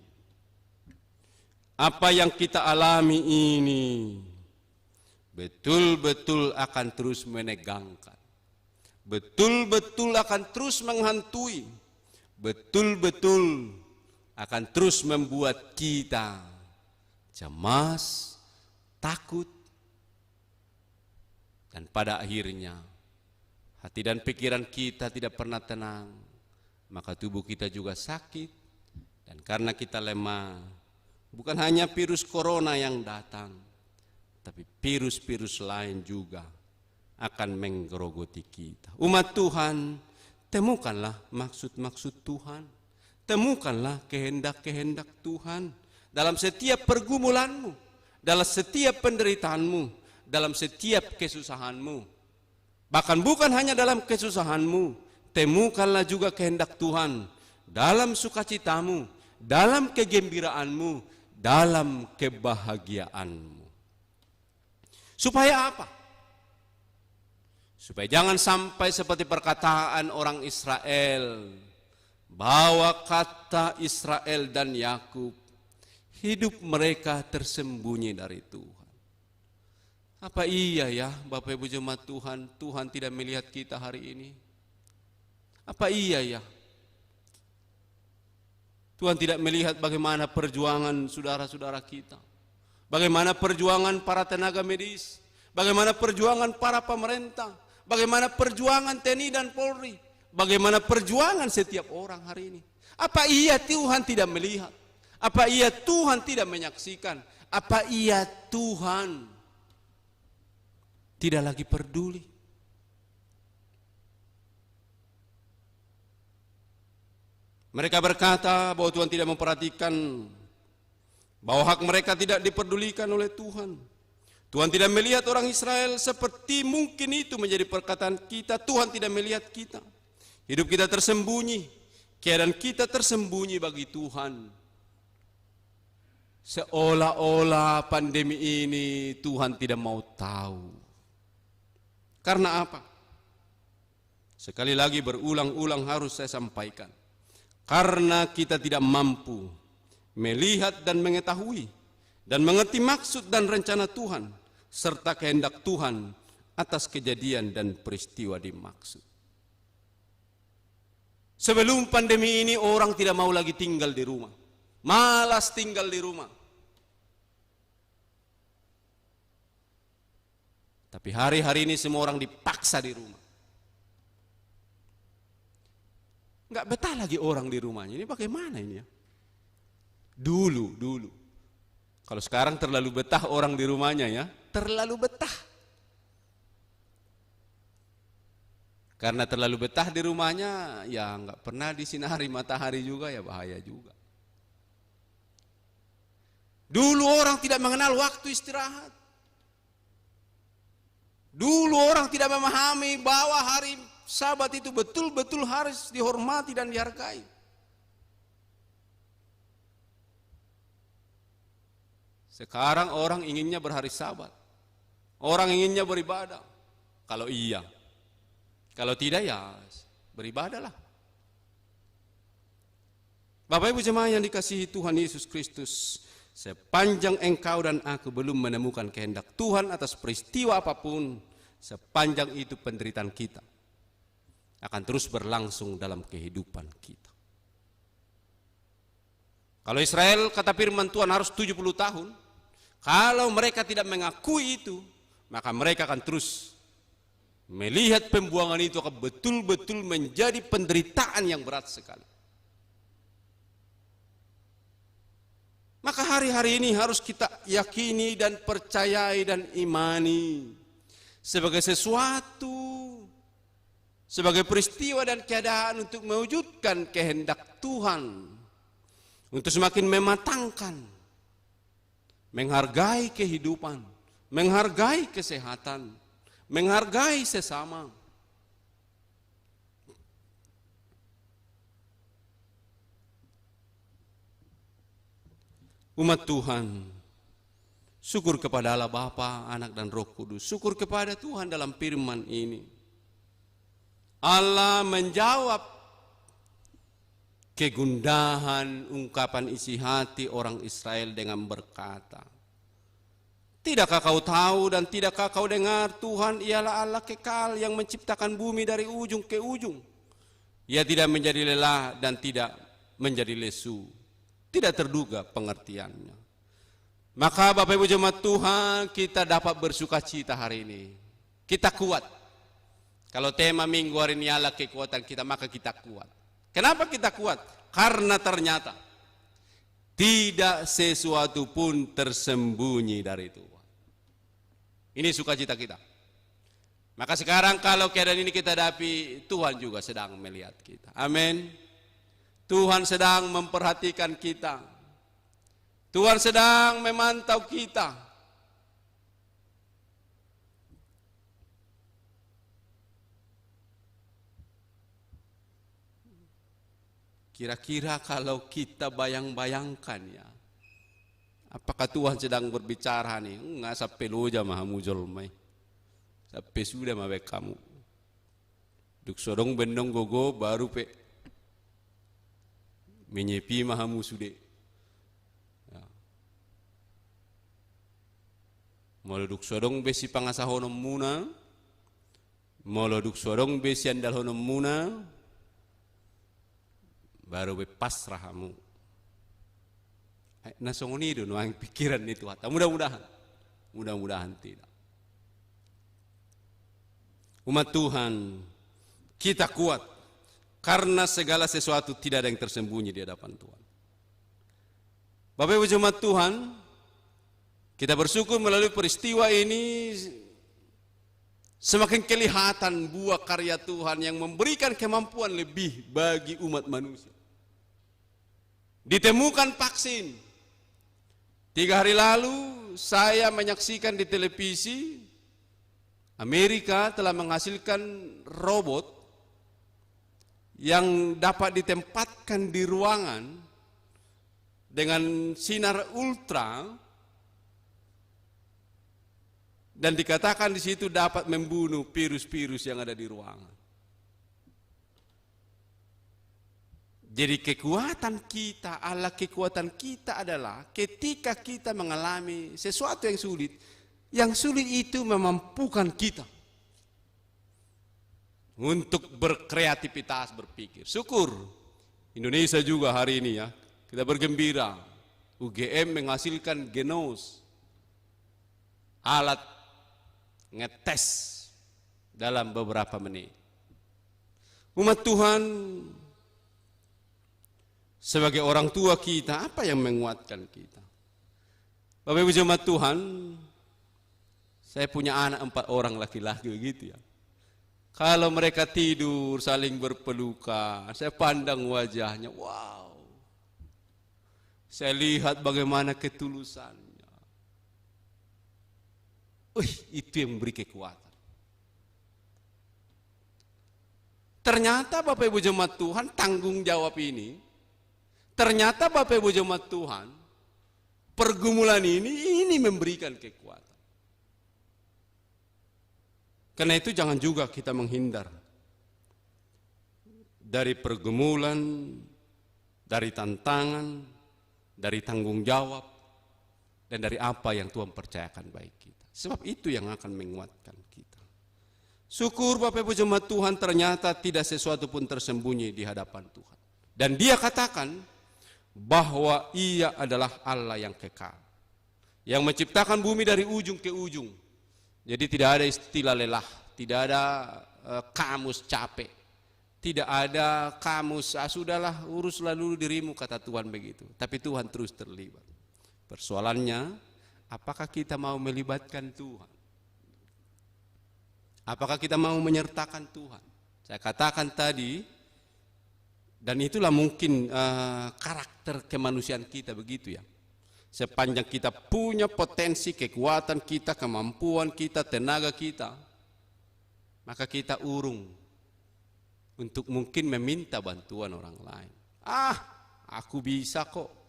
Speaker 4: apa yang kita alami ini betul-betul akan terus menegangkan, betul-betul akan terus menghantui, betul-betul akan terus membuat kita cemas, takut, dan pada akhirnya hati dan pikiran kita tidak pernah tenang, maka tubuh kita juga sakit, dan karena kita lemah, bukan hanya virus corona yang datang, tapi virus-virus lain juga akan menggerogoti kita. Umat Tuhan, temukanlah maksud-maksud Tuhan. Temukanlah kehendak-kehendak Tuhan dalam setiap pergumulanmu, dalam setiap penderitaanmu, dalam setiap kesusahanmu. Bahkan bukan hanya dalam kesusahanmu, temukanlah juga kehendak Tuhan dalam sukacitamu, dalam kegembiraanmu, dalam kebahagiaanmu. Supaya apa? Supaya jangan sampai seperti perkataan orang Israel, bahwa kata Israel dan Yakub, hidup mereka tersembunyi dari Tuhan. Apa iya ya Bapak Ibu jemaat Tuhan, Tuhan tidak melihat kita hari ini? Apa iya ya? Tuhan tidak melihat bagaimana perjuangan saudara-saudara kita, bagaimana perjuangan para tenaga medis, bagaimana perjuangan para pemerintah, bagaimana perjuangan TNI dan Polri, bagaimana perjuangan setiap orang hari ini. Apa iya Tuhan tidak melihat? Apa iya Tuhan tidak menyaksikan? Apa iya Tuhan tidak lagi peduli? Mereka berkata bahwa Tuhan tidak memperhatikan, bahwa hak mereka tidak diperdulikan oleh Tuhan. Tuhan tidak melihat orang Israel, seperti mungkin itu menjadi perkataan kita. Tuhan tidak melihat kita. Hidup kita tersembunyi, keadaan kita tersembunyi bagi Tuhan. Seolah-olah pandemi ini Tuhan tidak mau tahu. Karena apa? Sekali lagi berulang-ulang harus saya sampaikan. Karena kita tidak mampu melihat dan mengetahui dan mengerti maksud dan rencana Tuhan serta kehendak Tuhan atas kejadian dan peristiwa dimaksud. Sebelum pandemi ini orang tidak mau lagi tinggal di rumah, malas tinggal di rumah. Tapi hari-hari ini semua orang dipaksa di rumah. Enggak betah lagi orang di rumahnya. Ini bagaimana ini ya? Dulu. Kalau sekarang terlalu betah orang di rumahnya ya, terlalu betah. Karena terlalu betah di rumahnya, ya enggak pernah disinari matahari juga, ya bahaya juga. Dulu orang tidak mengenal waktu istirahat. Dulu orang tidak memahami bahwa hari Sabat itu betul-betul harus dihormati dan dihargai. Sekarang orang inginnya berhari Sabat. Orang inginnya beribadah. Kalau iya. Kalau tidak ya beribadahlah. Bapak Ibu jemaat yang dikasihi Tuhan Yesus Kristus, sepanjang engkau dan aku belum menemukan kehendak Tuhan atas peristiwa apapun, sepanjang itu penderitaan kita akan terus berlangsung dalam kehidupan kita. Kalau Israel, kata firman Tuhan, harus 70 tahun. Kalau mereka tidak mengakui itu, maka mereka akan terus melihat pembuangan itu akan betul-betul menjadi penderitaan yang berat sekali. Maka hari-hari ini harus kita yakini dan percayai dan imani sebagai sesuatu, sebagai peristiwa dan keadaan untuk mewujudkan kehendak Tuhan, untuk semakin mematangkan, menghargai kehidupan, menghargai kesehatan, menghargai sesama. Umat Tuhan, syukur kepada Allah Bapa, Anak dan Roh Kudus. Syukur kepada Tuhan dalam firman ini. Allah menjawab kegundahan ungkapan isi hati orang Israel dengan berkata, tidakkah kau tahu dan tidakkah kau dengar, Tuhan ialah Allah kekal yang menciptakan bumi dari ujung ke ujung. Ia tidak menjadi lelah dan tidak menjadi lesu, tidak terduga pengertiannya. Maka Bapak Ibu jemaat Tuhan, kita dapat bersuka cita hari ini. Kita kuat. Kalau tema minggu hari ini adalah kekuatan kita, maka kita kuat. Kenapa kita kuat? Karena ternyata tidak sesuatu pun tersembunyi dari Tuhan. Ini sukacita kita. Maka sekarang kalau keadaan ini kita hadapi, Tuhan juga sedang melihat kita. Amin. Tuhan sedang memperhatikan kita. Tuhan sedang memantau kita. Kira-kira kalau kita bayang-bayangkan ya, Apakah Tuhan sedang berbicara nih? Enggak, sampai loja mahamu jolmai. Sampai sudah mabek kamu. Duk sodong bendong gogo baru pe menyepi mahamu sude. Ya. Molo duk sodong besi pangasahonom muna, molo duk sodong besi andal honom muna, baru be pasrahamu. Nasongoni do nuang pikiran itu hata mudah-mudahan tidak. Umat Tuhan, kita kuat karena segala sesuatu tidak ada yang tersembunyi di hadapan Tuhan. Bapak Ibu jemaat Tuhan, kita bersyukur melalui peristiwa ini semakin kelihatan buah karya Tuhan yang memberikan kemampuan lebih bagi umat manusia. Ditemukan vaksin. 3 hari lalu saya menyaksikan di televisi Amerika telah menghasilkan robot yang dapat ditempatkan di ruangan dengan sinar ultra dan dikatakan di situ dapat membunuh virus-virus yang ada di ruangan. Jadi kekuatan kita adalah ketika kita mengalami sesuatu yang sulit itu memampukan kita untuk berkreativitas, berpikir. Syukur Indonesia juga hari ini ya, kita bergembira. UGM menghasilkan Genos, alat ngetes dalam beberapa menit. Umat Tuhan, sebagai orang tua kita, apa yang menguatkan kita? Bapak Ibu jemaat Tuhan, saya punya anak 4 orang laki-laki begitu ya. Kalau mereka tidur saling berpelukan, saya pandang wajahnya, wow. Saya lihat bagaimana ketulusannya. Itu yang memberi kekuatan. Ternyata Bapak Ibu jemaat Tuhan, tanggung jawab ini, ternyata Bapak Ibu jemaat Tuhan, pergumulan ini memberikan kekuatan. Karena itu jangan juga kita menghindar dari pergumulan, dari tantangan, dari tanggung jawab, dan dari apa yang Tuhan percayakan bagi kita. Sebab itu yang akan menguatkan kita. Syukur Bapak Ibu jemaat Tuhan, ternyata tidak sesuatu pun tersembunyi di hadapan Tuhan. Dan Dia katakan bahwa Ia adalah Allah yang kekal, yang menciptakan bumi dari ujung ke ujung. Jadi tidak ada istilah lelah, tidak ada kamus capek, tidak ada kamus sudahlah uruslah dulu dirimu, kata Tuhan begitu. Tapi Tuhan terus terlibat. Persoalannya, apakah kita mau melibatkan Tuhan? Apakah kita mau menyertakan Tuhan? Saya katakan tadi, dan itulah mungkin karakter kemanusiaan kita begitu ya. Sepanjang kita punya potensi, kekuatan kita, kemampuan kita, tenaga kita, maka kita urung untuk mungkin meminta bantuan orang lain. Aku bisa kok.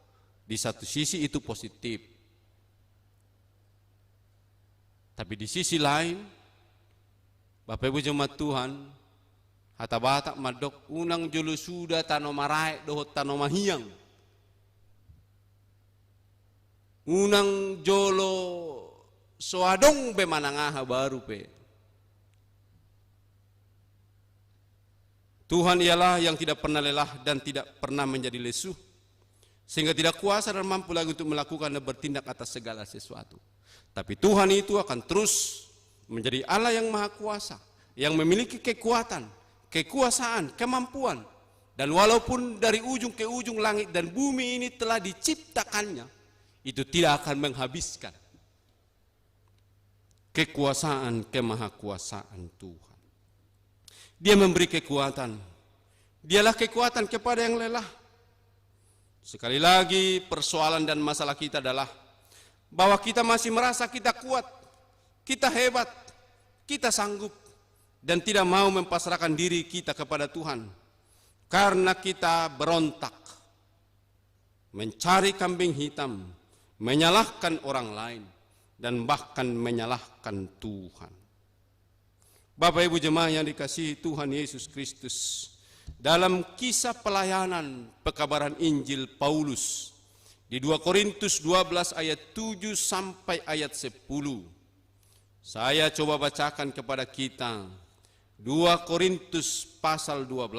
Speaker 4: Di satu sisi itu positif. Tapi di sisi lain, Bapak Ibu jemaat Tuhan, hata batak madok unang jolo sudah tanomarai dohot tanomahiyang. Unang jolo soadong be manangaha baru pe. Tuhan ialah yang tidak pernah lelah dan tidak pernah menjadi lesu, sehingga tidak kuasa dan mampu lagi untuk melakukan dan bertindak atas segala sesuatu. Tapi Tuhan itu akan terus menjadi Allah yang maha kuasa, yang memiliki kekuatan, kekuasaan, kemampuan. Dan walaupun dari ujung ke ujung langit dan bumi ini telah diciptakannya, itu tidak akan menghabiskan kekuasaan, kemahakuasaan Tuhan. Dia memberi kekuatan. Dialah kekuatan kepada yang lelah. Sekali lagi persoalan dan masalah kita adalah bahwa kita masih merasa kita kuat, kita hebat, kita sanggup, dan tidak mau mempasrahkan diri kita kepada Tuhan. Karena kita berontak, mencari kambing hitam, menyalahkan orang lain, dan bahkan menyalahkan Tuhan. Bapak Ibu jemaah yang dikasihi Tuhan Yesus Kristus, dalam kisah pelayanan pekabaran Injil Paulus di 2 Korintus 12 ayat 7 sampai ayat 10, saya coba bacakan kepada kita 2 Korintus pasal 12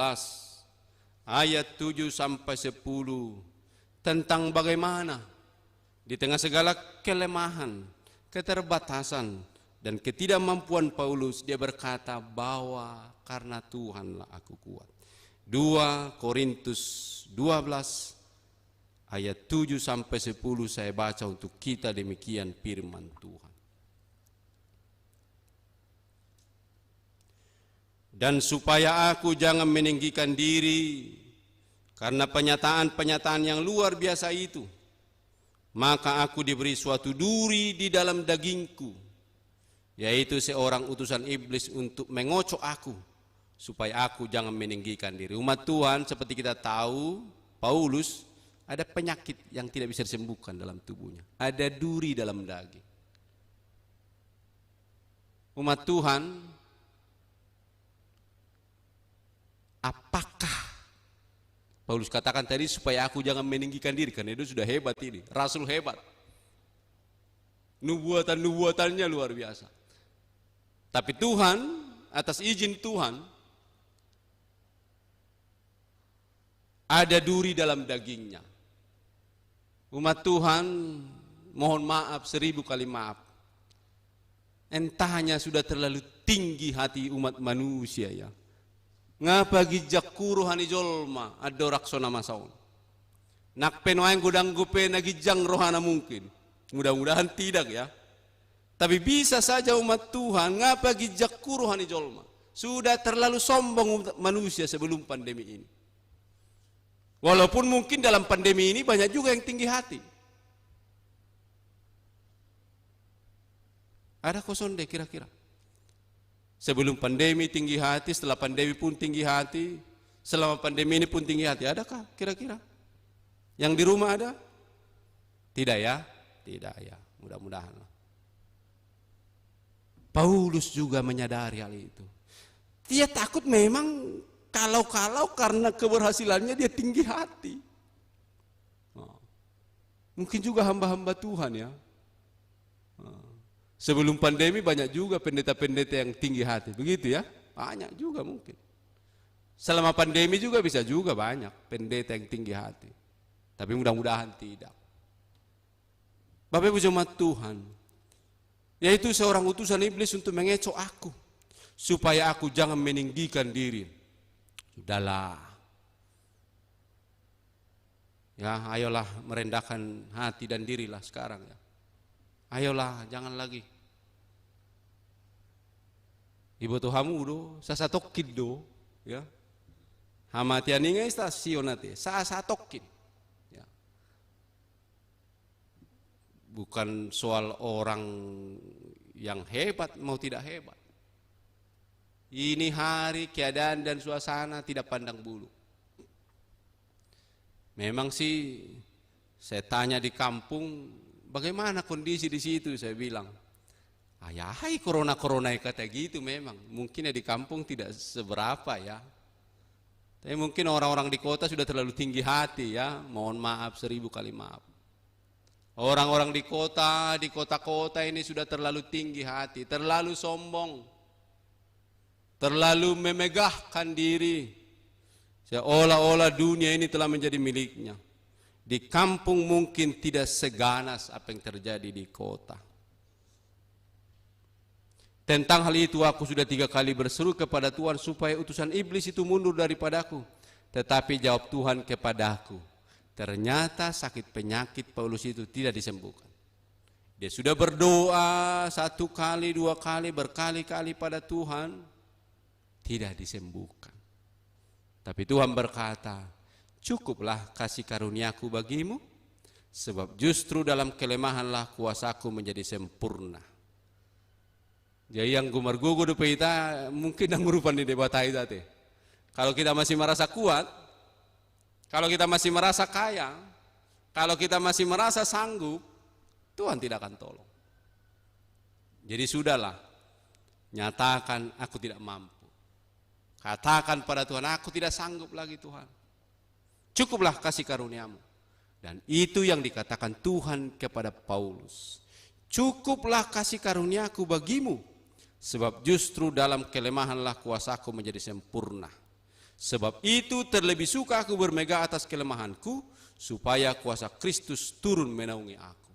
Speaker 4: ayat 7 sampai 10 tentang bagaimana di tengah segala kelemahan, keterbatasan, dan ketidakmampuan Paulus, dia berkata bahwa karena Tuhanlah aku kuat. 2 Korintus 12 ayat 7 sampai 10 saya baca untuk kita, demikian firman Tuhan. Dan supaya aku jangan meninggikan diri karena penyataan-penyataan yang luar biasa itu, maka aku diberi suatu duri di dalam dagingku, yaitu seorang utusan iblis untuk mengocok aku, supaya aku jangan meninggikan diri. Umat Tuhan, seperti kita tahu, Paulus ada penyakit yang tidak bisa disembuhkan dalam tubuhnya. Ada duri dalam daging. Umat Tuhan, apakah Paulus katakan tadi supaya aku jangan meninggikan diri, karena itu sudah hebat ini, rasul hebat. Nubuatan-nubuatannya luar biasa. Tapi Tuhan, atas izin Tuhan, ada duri dalam dagingnya. Umat Tuhan, mohon maaf 1000 kali maaf. Entahnya sudah terlalu tinggi hati umat manusia ya. Ngapa gijak kuruhani jolma adorak sona masaun. Nak penoang gudang gupe nagijang rohana mungkin. Mudah-mudahan tidak ya. Tapi bisa saja umat Tuhan ngapa gijak kuruhani jolma. Sudah terlalu sombong umat manusia sebelum pandemi ini. Walaupun mungkin dalam pandemi ini banyak juga yang tinggi hati. Ada kosong deh kira-kira. Sebelum pandemi tinggi hati, setelah pandemi pun tinggi hati, selama pandemi ini pun tinggi hati. Adakah kira-kira? Yang di rumah ada? Tidak ya? Tidak ya, mudah-mudahan. Paulus juga menyadari hal itu. Dia takut memang kalau-kalau karena keberhasilannya dia tinggi hati. Mungkin juga hamba-hamba Tuhan ya. Sebelum pandemi banyak juga pendeta-pendeta yang tinggi hati, begitu ya? Banyak juga mungkin. Selama pandemi juga bisa juga banyak pendeta yang tinggi hati. Tapi mudah-mudahan tidak. Bapak Ibu jemaat Tuhan, yaitu seorang utusan iblis untuk mengecok aku, supaya aku jangan meninggikan diri. Sudahlah. Ya, ayolah merendahkan hati dan dirilah sekarang ya. Ayolah, jangan lagi. Ibu tuhamu do, sasatokin do, ya. Hamatian ingai stasiun nanti, sasatokin. Ya. Bukan soal orang yang hebat mau tidak hebat. Ini hari keadaan dan suasana tidak pandang bulu. Memang sih saya tanya di kampung, bagaimana kondisi di situ? Saya bilang, ayahai corona kata gitu memang. Mungkin ya di kampung tidak seberapa ya. Tapi mungkin orang-orang di kota sudah terlalu tinggi hati ya. Mohon maaf 1000 kali maaf. Orang-orang di kota-kota ini sudah terlalu tinggi hati, terlalu sombong, terlalu memegahkan diri. Seolah-olah dunia ini telah menjadi miliknya. Di kampung mungkin tidak seganas apa yang terjadi di kota. Tentang hal itu aku sudah 3 kali berseru kepada Tuhan supaya utusan iblis itu mundur daripadaku. Tetapi jawab Tuhan kepadaku, ternyata sakit penyakit Paulus itu tidak disembuhkan. Dia sudah berdoa 1 kali, 2 kali, berkali-kali pada Tuhan, tidak disembuhkan. Tapi Tuhan berkata, cukuplah kasih karuniaku bagimu, sebab justru dalam kelemahanlah kuasaku menjadi sempurna. Jadi yang gumar-gugu dupe kita mungkin yang ngurupan di debat kita teh. Kalau kita masih merasa kuat, kalau kita masih merasa kaya, kalau kita masih merasa sanggup, Tuhan tidak akan tolong. Jadi sudahlah, nyatakan aku tidak mampu. Katakan pada Tuhan, aku tidak sanggup lagi Tuhan. Cukuplah kasih karuniamu. Dan itu yang dikatakan Tuhan kepada Paulus. Cukuplah kasih karuniaku bagimu, sebab justru dalam kelemahanlah kuasaku menjadi sempurna. Sebab itu terlebih suka aku bermegah atas kelemahanku, supaya kuasa Kristus turun menaungi aku.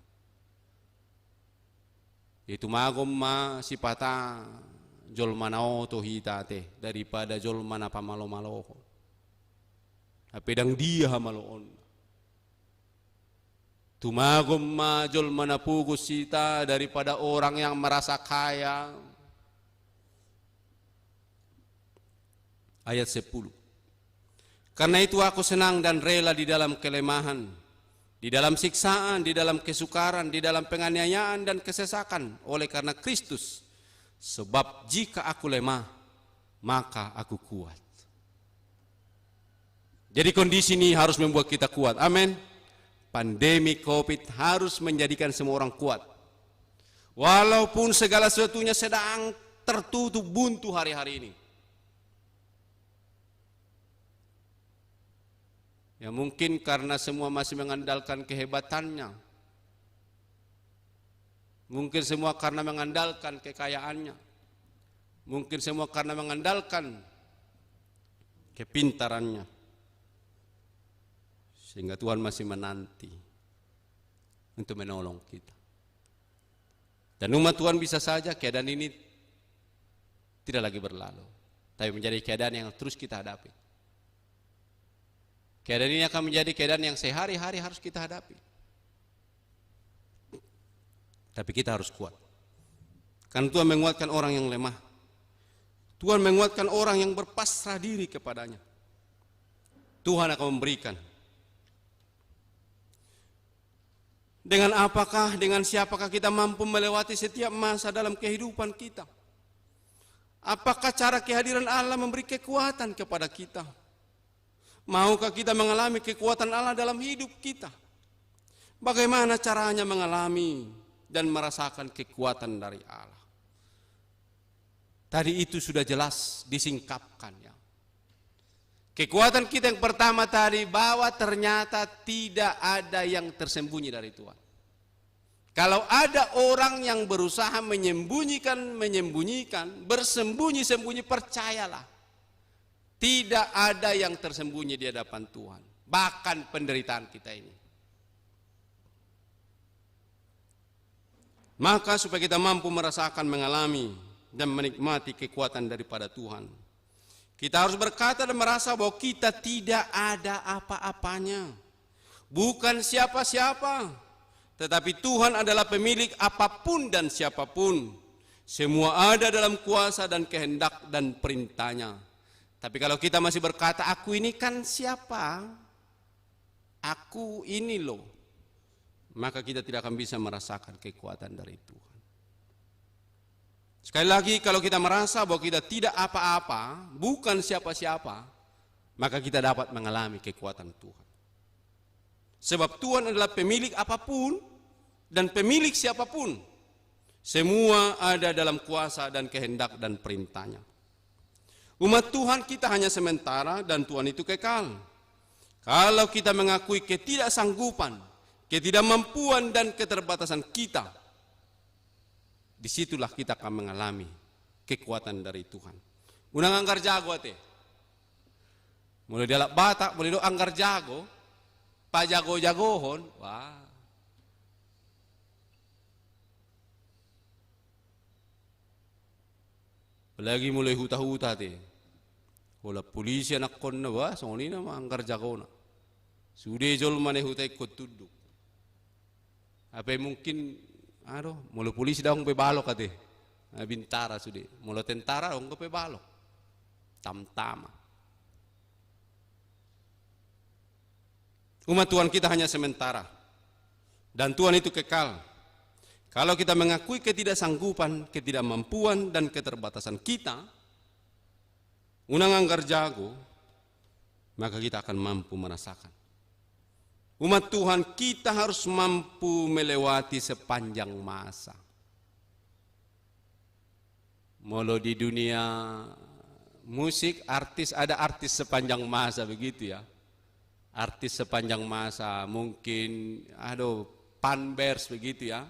Speaker 4: Itu magom ma sipata jol manao to hitate daripada jol mana pamalo-malo. Apedang dia maloon. Tumagom ma jol mana pugus sita daripada orang yang merasa kaya. Ayat 10. Karena itu aku senang dan rela di dalam kelemahan, di dalam siksaan, di dalam kesukaran, di dalam penganiayaan dan kesesakan oleh karena Kristus. Sebab jika aku lemah, maka aku kuat. Jadi kondisi ini harus membuat kita kuat. Amin. Pandemi COVID harus menjadikan semua orang kuat. Walaupun segala sesuatunya sedang tertutup buntu hari-hari ini. Ya mungkin karena semua masih mengandalkan kehebatannya. Mungkin semua karena mengandalkan kekayaannya. Mungkin semua karena mengandalkan kepintarannya. Sehingga Tuhan masih menanti untuk menolong kita. Dan umat Tuhan bisa saja keadaan ini tidak lagi berlalu, tapi menjadi keadaan yang terus kita hadapi. Keadaan ini akan menjadi keadaan yang sehari-hari harus kita hadapi. Tapi kita harus kuat. Karena Tuhan menguatkan orang yang lemah. Tuhan menguatkan orang yang berpasrah diri kepadanya. Tuhan akan memberikan. Dengan apakah, dengan siapakah kita mampu melewati setiap masa dalam kehidupan kita? Apakah cara kehadiran Allah memberi kekuatan kepada kita? Maukah kita mengalami kekuatan Allah dalam hidup kita? Bagaimana caranya mengalami dan merasakan kekuatan dari Allah? Tadi itu sudah jelas disingkapkan ya. Kekuatan kita yang pertama tadi bahwa ternyata tidak ada yang tersembunyi dari Tuhan. Kalau ada orang yang berusaha menyembunyikan, bersembunyi-sembunyi, percayalah. Tidak ada yang tersembunyi di hadapan Tuhan. Bahkan penderitaan kita ini. Maka supaya kita mampu merasakan, mengalami, dan menikmati kekuatan daripada Tuhan, kita harus berkata dan merasa bahwa kita tidak ada apa-apanya. Bukan siapa-siapa. Tetapi Tuhan adalah pemilik apapun dan siapapun. Semua ada dalam kuasa dan kehendak dan perintahnya. Tapi kalau kita masih berkata, aku ini kan siapa? Aku ini loh. Maka kita tidak akan bisa merasakan kekuatan dari Tuhan. Sekali lagi, kalau kita merasa bahwa kita tidak apa-apa, bukan siapa-siapa, maka kita dapat mengalami kekuatan Tuhan. Sebab Tuhan adalah pemilik apapun dan pemilik siapapun. Semua ada dalam kuasa dan kehendak dan perintahnya. Umat Tuhan kita hanya sementara dan Tuhan itu kekal. Kalau kita mengakui ketidaksanggupan, ketidakmampuan dan keterbatasan kita, disitulah kita akan mengalami kekuatan dari Tuhan. Unang anggar jago ate. Mulai dalak Batak, mulai do anggar jago, pajago-jagohon, wah. Lagi mulai huta-huta te. Wala polisi anak kon na ba, so ni na maanggar jago na. Sude jol mane huta ikut tuduk. Apa mungkin mula polisi daw pe balok ate. Bintara sude. Mula tentara dong pe balok. Tam-tama. Umat Tuhan kita hanya sementara. Dan Tuhan itu kekal. Kalau kita mengakui ketidaksanggupan, ketidakmampuan dan keterbatasan kita, unang anggar jago, maka kita akan mampu merasakan Umat Tuhan, kita harus mampu melewati sepanjang masa. Molo di dunia musik, ada artis sepanjang masa begitu ya. Artis sepanjang masa, mungkin Panbers begitu ya.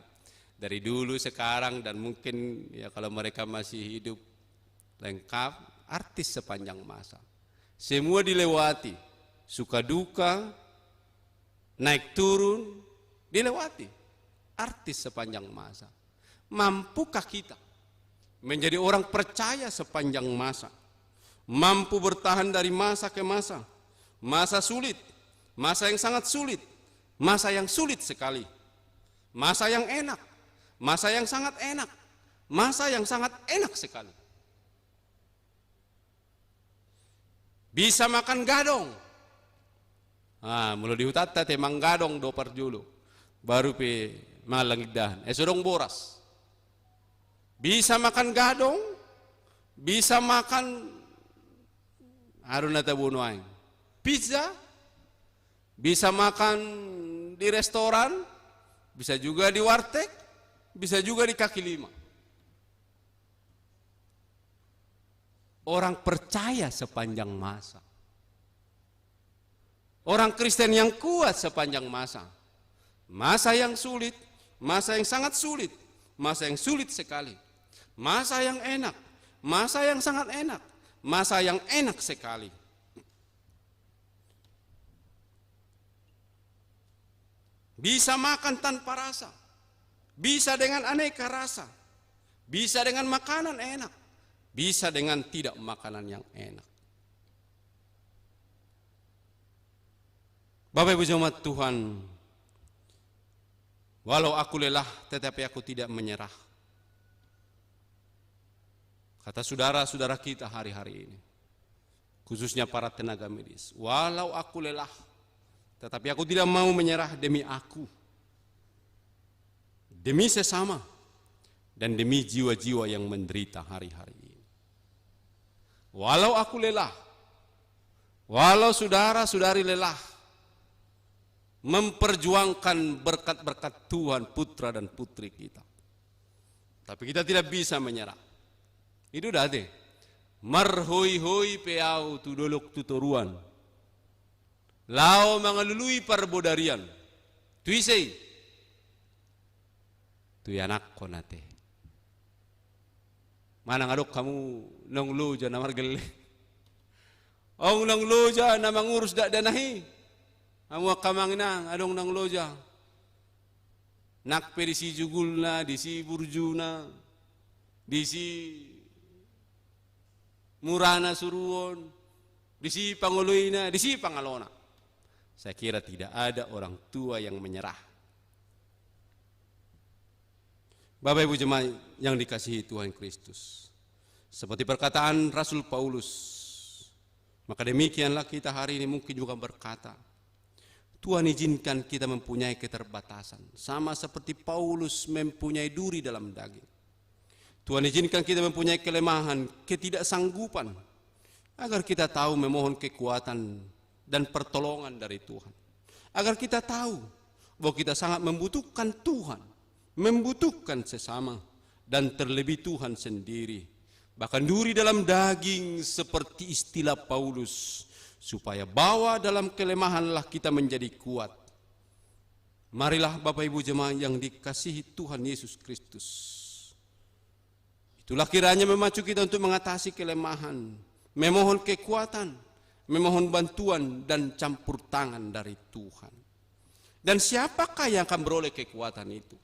Speaker 4: Dari dulu sekarang dan mungkin ya kalau mereka masih hidup lengkap, artis sepanjang masa. Semua dilewati, suka duka, naik turun, dilewati. Artis sepanjang masa. Mampukah kita menjadi orang percaya sepanjang masa? Mampu bertahan dari masa ke masa. Masa sulit, masa yang sangat sulit, masa yang sulit sekali. Masa yang enak, masa yang sangat enak, masa yang sangat enak sekali. Bisa makan gadong. Mula dihutata temang gadong do parjulo. Baru pe malangigdahan. Sodong boras. Bisa makan gadong, bisa makan haruna tabunuain. Pizza, bisa makan di restoran, bisa juga di warteg, bisa juga di kaki lima. Orang percaya sepanjang masa. Orang Kristen yang kuat sepanjang masa. Masa yang sulit, masa yang sangat sulit, masa yang sulit sekali. Masa yang enak, masa yang sangat enak, masa yang enak sekali. Bisa makan tanpa rasa, bisa dengan aneka rasa, bisa dengan makanan enak, bisa dengan tidak makanan yang enak. Bapak Ibu jemaat Tuhan, walau aku lelah tetapi aku tidak menyerah. Kata saudara-saudara kita hari-hari ini, khususnya para tenaga medis, walau aku lelah tetapi aku tidak mau menyerah demi aku, demi sesama, dan demi jiwa-jiwa yang menderita hari-hari ini. Walau aku lelah, walau saudara-saudari lelah, memperjuangkan berkat-berkat Tuhan, putra dan putri kita. Tapi kita tidak bisa menyerah. Itu dati. Marhoi-hoi peau tu dolok tutoruan. Lao mangalului parbodarian. Tuisei. Tu anak ko nate. Mana ngadok kamu nang loja na margelle. Ong nang loja na mangurus dak danahi. Amu kamang nang adong nang loja. Nak pe disi jugulna, disi burjuna, disi murana suruon, disi panguluina, disi pangalona. Saya kira tidak ada orang tua yang menyerah. Bapak Ibu jemaat yang dikasihi Tuhan Kristus, seperti perkataan Rasul Paulus, maka demikianlah kita hari ini mungkin juga berkata, Tuhan izinkan kita mempunyai keterbatasan, sama seperti Paulus mempunyai duri dalam daging. Tuhan izinkan kita mempunyai kelemahan, ketidaksanggupan, agar kita tahu memohon kekuatan dan pertolongan dari Tuhan. Agar kita tahu bahwa kita sangat membutuhkan Tuhan, membutuhkan sesama, dan terlebih Tuhan sendiri. Bahkan duri dalam daging seperti istilah Paulus, supaya bahwa dalam kelemahanlah kita menjadi kuat. Marilah Bapak Ibu jemaat yang dikasihi Tuhan Yesus Kristus. Itulah kiranya memacu kita untuk mengatasi kelemahan, memohon kekuatan, memohon bantuan dan campur tangan dari Tuhan. Dan siapakah yang akan beroleh kekuatan itu?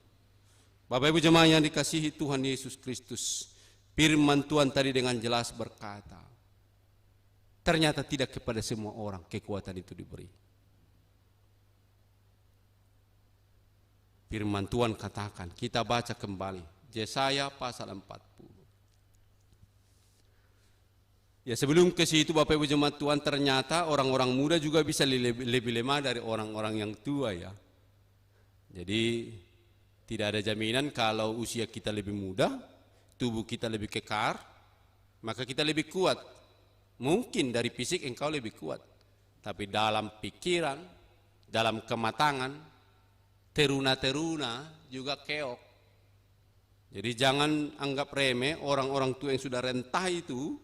Speaker 4: Bapak Ibu jemaat yang dikasihi Tuhan Yesus Kristus, firman Tuhan tadi dengan jelas berkata, ternyata tidak kepada semua orang kekuatan itu diberi. Firman Tuhan katakan, kita baca kembali, Yesaya pasal 40. Ya sebelum ke situ Bapak Ibu jemaat Tuhan, ternyata orang-orang muda juga bisa lebih lemah dari orang-orang yang tua ya. Jadi tidak ada jaminan kalau usia kita lebih muda, tubuh kita lebih kekar, maka kita lebih kuat. Mungkin dari fisik engkau lebih kuat, tapi dalam pikiran, dalam kematangan, teruna-teruna juga keok. Jadi jangan anggap remeh orang-orang tua yang sudah rentah itu,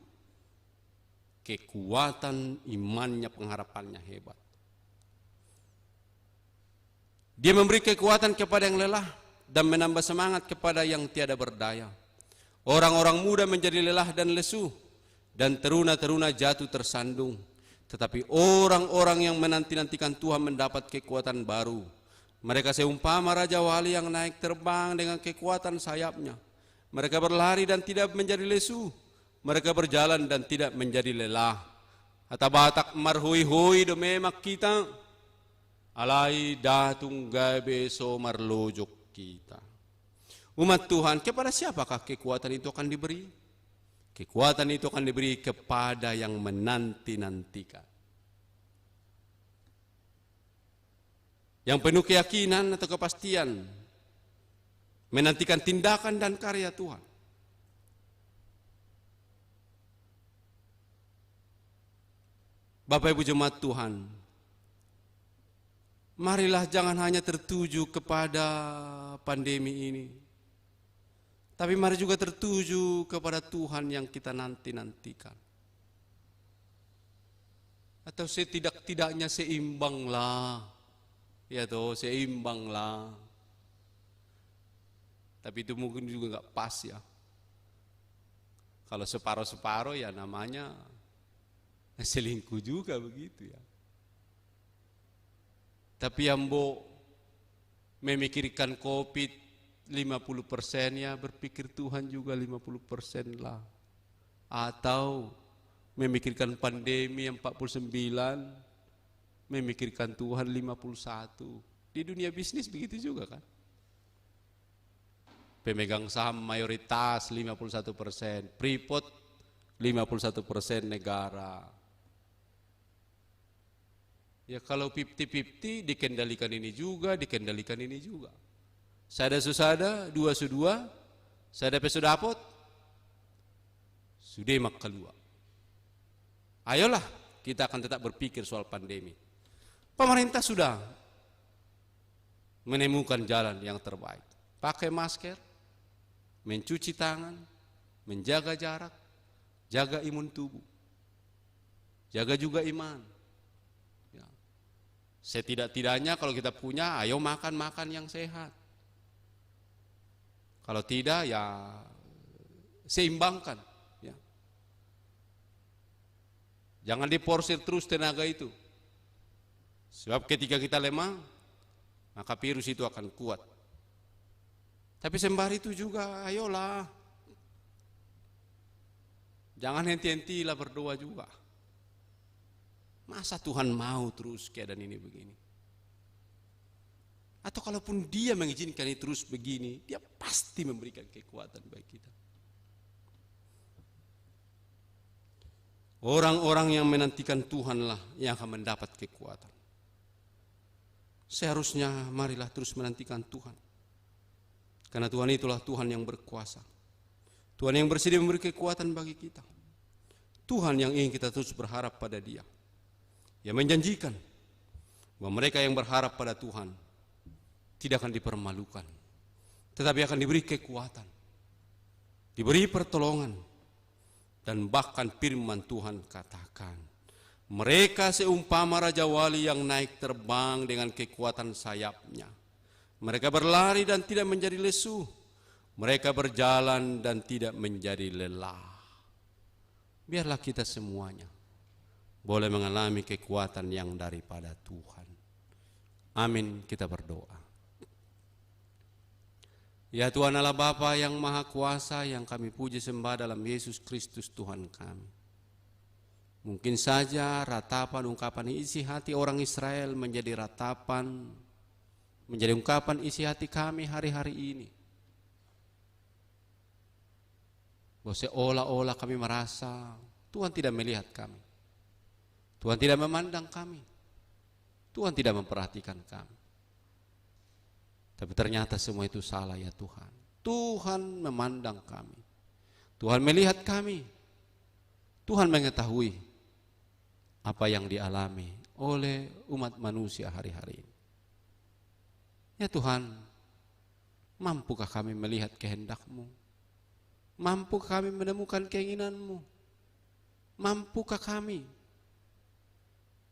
Speaker 4: kekuatan imannya, pengharapannya hebat. Dia memberi kekuatan kepada yang lelah dan menambah semangat kepada yang tiada berdaya. Orang-orang muda menjadi lelah dan lesu, dan teruna-teruna jatuh tersandung. Tetapi orang-orang yang menanti-nantikan Tuhan mendapat kekuatan baru. Mereka seumpama Raja Wali yang naik terbang dengan kekuatan sayapnya. Mereka berlari dan tidak menjadi lesu. Mereka berjalan dan tidak menjadi lelah. Hatabatak marhui-hui do memak kita. Alai datung gabe so marlojok kita. Umat Tuhan, kepada siapakah kekuatan itu akan diberi? Kekuatan itu akan diberi kepada yang menanti-nantikan. Yang penuh keyakinan atau kepastian, menantikan tindakan dan karya Tuhan. Bapak Ibu jemaat Tuhan, marilah jangan hanya tertuju kepada pandemi ini, tapi mari juga tertuju kepada Tuhan yang kita nanti-nantikan. Atau setidak-tidaknya seimbanglah, ya toh, seimbanglah. Tapi itu mungkin juga nggak pas ya. Kalau separuh-separuh ya namanya selingkuh juga begitu ya. Tapi yang memikirkan COVID 50% ya berpikir Tuhan juga 50% lah. Atau memikirkan pandemi yang 49, memikirkan Tuhan 51. Di dunia bisnis begitu juga kan. Pemegang saham mayoritas 51%, Freeport 51% negara. Ya kalau 50-50 dikendalikan ini juga, dikendalikan ini juga. Sada susada, dua sudua, sada pesudapot, sudah mak keluar. Ayolah kita akan tetap berpikir soal pandemi. Pemerintah sudah menemukan jalan yang terbaik. Pakai masker, mencuci tangan, menjaga jarak, jaga imun tubuh, jaga juga iman. Ya. Setidak-tidaknya kalau kita punya, ayo makan yang sehat. Kalau tidak ya seimbangkan. Ya. Jangan diporsir terus tenaga itu. Sebab ketika kita lemah, maka virus itu akan kuat. Tapi sembari itu juga, ayolah. Jangan henti-hentilah berdoa juga. Masa Tuhan mau terus keadaan ini begini? Atau kalaupun dia mengizinkan ini terus begini, dia pasti memberikan kekuatan bagi kita. Orang-orang yang menantikan Tuhanlah yang akan mendapat kekuatan. Seharusnya marilah terus menantikan Tuhan. Karena Tuhan itulah Tuhan yang berkuasa. Tuhan yang bersedia memberi kekuatan bagi kita. Tuhan yang ingin kita terus berharap pada Dia. Yang menjanjikan bahwa mereka yang berharap pada Tuhan tidak akan dipermalukan, tetapi akan diberi kekuatan, diberi pertolongan, dan bahkan firman Tuhan katakan, mereka seumpama Raja Wali yang naik terbang dengan kekuatan sayapnya. Mereka berlari dan tidak menjadi lesu. Mereka berjalan dan tidak menjadi lelah. Biarlah kita semuanya boleh mengalami kekuatan yang daripada Tuhan. Amin, kita berdoa. Ya Tuhan Allah Bapa yang Maha Kuasa, yang kami puji sembah dalam Yesus Kristus Tuhan kami. Mungkin saja ratapan ungkapan isi hati orang Israel menjadi ratapan, menjadi ungkapan isi hati kami hari-hari ini. Bahwa seolah-olah kami merasa Tuhan tidak melihat kami. Tuhan tidak memandang kami. Tuhan tidak memperhatikan kami. Tapi ternyata semua itu salah ya Tuhan. Tuhan memandang kami. Tuhan melihat kami. Tuhan mengetahui apa yang dialami oleh umat manusia hari-hari ini. Ya Tuhan, mampukah kami melihat kehendak-Mu? Mampukah kami menemukan keinginan-Mu? Mampukah kami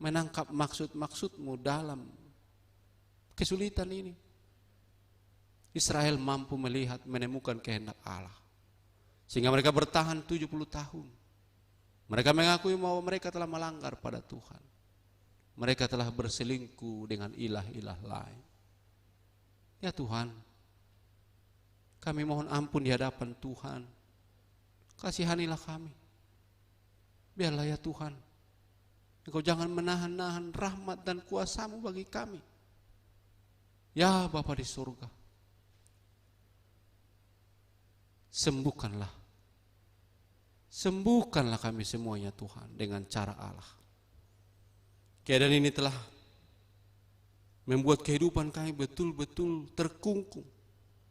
Speaker 4: menangkap maksud-maksud-Mu dalam kesulitan ini? Israel mampu melihat, menemukan kehendak Allah, sehingga mereka bertahan 70 tahun. Mereka mengakui bahwa mereka telah melanggar pada Tuhan. Mereka telah berselingkuh dengan ilah-ilah lain. Ya Tuhan, kami mohon ampun di hadapan Tuhan. Kasihanilah kami. Biarlah ya Tuhan, Engkau jangan menahan-nahan rahmat dan kuasa-Mu bagi kami. Ya Bapa di surga, sembuhkanlah kami semuanya Tuhan dengan cara Allah. Keadaan ini telah membuat kehidupan kami betul-betul terkungkung,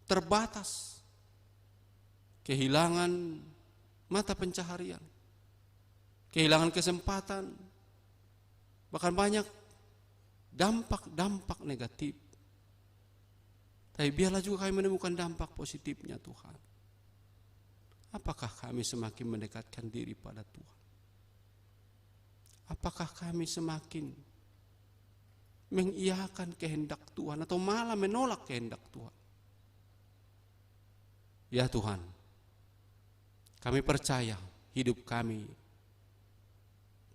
Speaker 4: terbatas, kehilangan mata pencaharian, kehilangan kesempatan, bahkan banyak dampak-dampak negatif. Tapi biarlah juga kami menemukan dampak positifnya Tuhan. Apakah kami semakin mendekatkan diri pada Tuhan? Apakah kami semakin mengiyakan kehendak Tuhan atau malah menolak kehendak Tuhan? Ya Tuhan, kami percaya hidup kami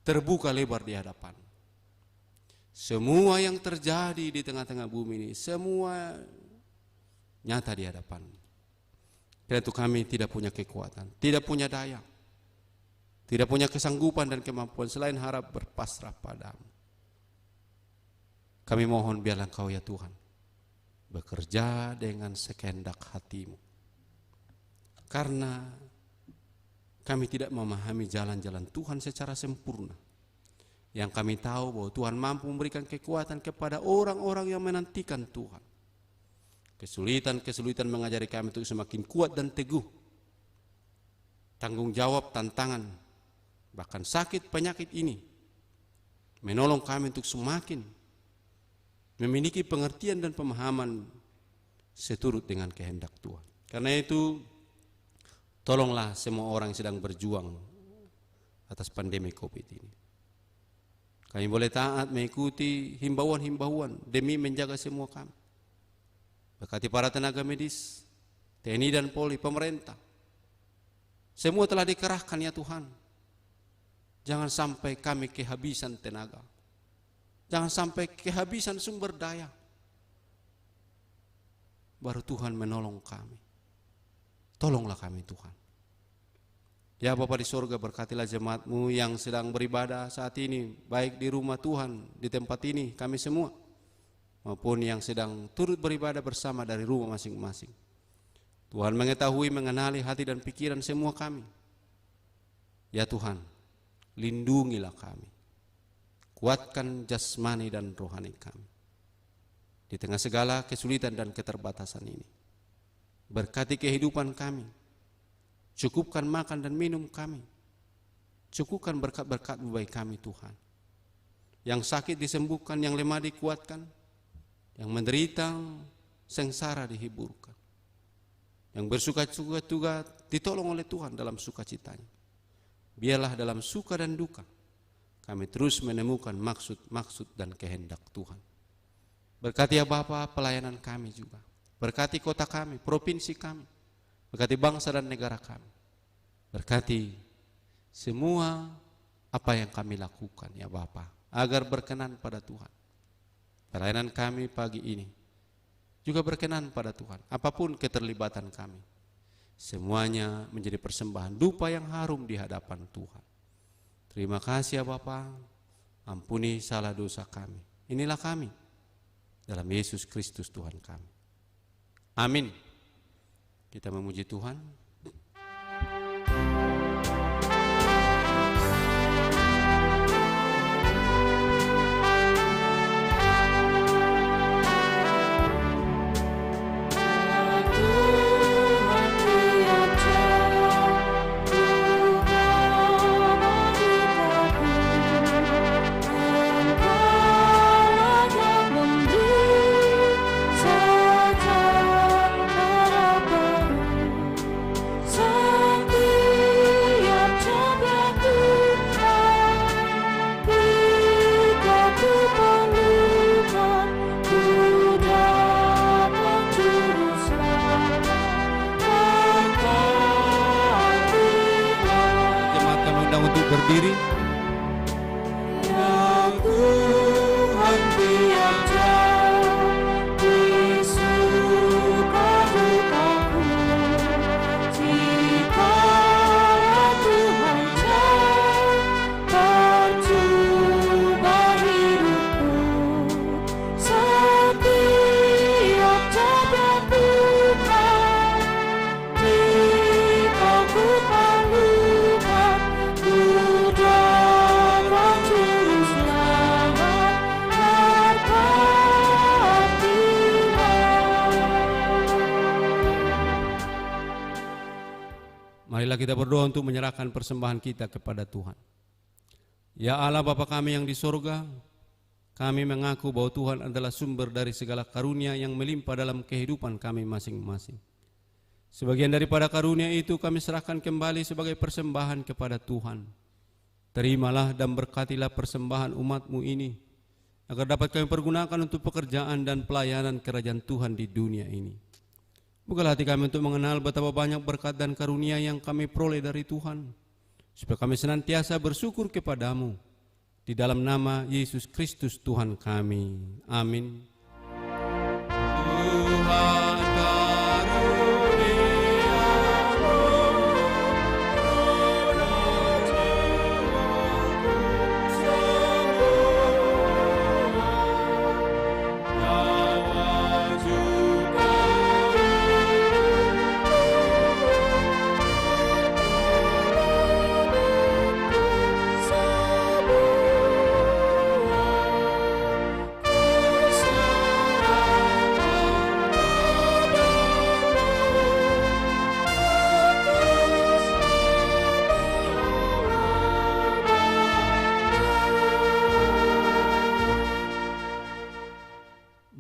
Speaker 4: terbuka lebar di hadapan. Semua yang terjadi di tengah-tengah bumi ini, semua nyata di hadapan. Karena itu kami tidak punya kekuatan, tidak punya daya, tidak punya kesanggupan dan kemampuan selain harap berpasrah padamu. Kami mohon biarlah Engkau ya Tuhan bekerja dengan sekehendak hati-Mu. Karena kami tidak memahami jalan-jalan Tuhan secara sempurna. Yang kami tahu bahwa Tuhan mampu memberikan kekuatan kepada orang-orang yang menantikan Tuhan. Kesulitan-kesulitan mengajari kami untuk semakin kuat dan teguh. Tanggung jawab, tantangan, bahkan sakit penyakit ini menolong kami untuk semakin memiliki pengertian dan pemahaman seturut dengan kehendak Tuhan. Karena itu, tolonglah semua orang yang sedang berjuang atas pandemi COVID ini. Kami boleh taat mengikuti himbauan-himbauan demi menjaga semua kami. Berkati para tenaga medis, TNI dan Polri, pemerintah. Semua telah dikerahkan ya Tuhan. Jangan sampai kami kehabisan tenaga. Jangan sampai kehabisan sumber daya. Baru Tuhan menolong kami. Tolonglah kami Tuhan. Ya Bapa di surga, berkatilah jemaat-Mu yang sedang beribadah saat ini, baik di rumah Tuhan, di tempat ini kami semua, maupun yang sedang turut beribadah bersama dari rumah masing-masing. Tuhan mengetahui, mengenali hati dan pikiran semua kami. Ya Tuhan, lindungilah kami. Kuatkan jasmani dan rohani kami. Di tengah segala kesulitan dan keterbatasan ini. Berkati kehidupan kami. Cukupkan makan dan minum kami. Cukupkan berkat-berkat bagi kami Tuhan. Yang sakit disembuhkan, yang lemah dikuatkan. Yang menderita sengsara dihiburkan. Yang bersuka-suka ditolong oleh Tuhan dalam sukacitanya. Biarlah dalam suka dan duka kami terus menemukan maksud-maksud dan kehendak Tuhan. Berkati ya Bapa pelayanan kami juga. Berkati kota kami, provinsi kami. Berkati bangsa dan negara kami. Berkati semua apa yang kami lakukan ya Bapa, agar berkenan pada Tuhan. Pelayanan kami pagi ini juga berkenan pada Tuhan. Apapun keterlibatan kami, semuanya menjadi persembahan dupa yang harum di hadapan Tuhan. Terima kasih ya Bapa, ampuni salah dosa kami. Inilah kami, dalam Yesus Kristus Tuhan kami. Amin. Kita memuji Tuhan. diundang untuk berdiri.
Speaker 1: Ya Tuhan biar jauh di suka dukaku, jika Tuhan jauh percuma hidupku. Setiap jabat Tuhan, jika ku perlukan, ku dapat juru selamat
Speaker 4: Marilah kita berdoa untuk menyerahkan persembahan kita kepada Tuhan. Ya Allah Bapa kami yang di sorga, kami mengaku bahwa Tuhan adalah sumber dari segala karunia yang melimpah dalam kehidupan kami masing-masing. Sebagian daripada karunia itu kami serahkan kembali sebagai persembahan kepada Tuhan. Terimalah dan berkatilah persembahan umat-Mu ini, agar dapat kami pergunakan untuk pekerjaan dan pelayanan kerajaan Tuhan di dunia ini. Bukalah hati kami untuk mengenal betapa banyak berkat dan karunia yang kami peroleh dari Tuhan, supaya kami senantiasa bersyukur kepada-Mu. Di dalam nama Yesus Kristus Tuhan kami. Amin. Tuhan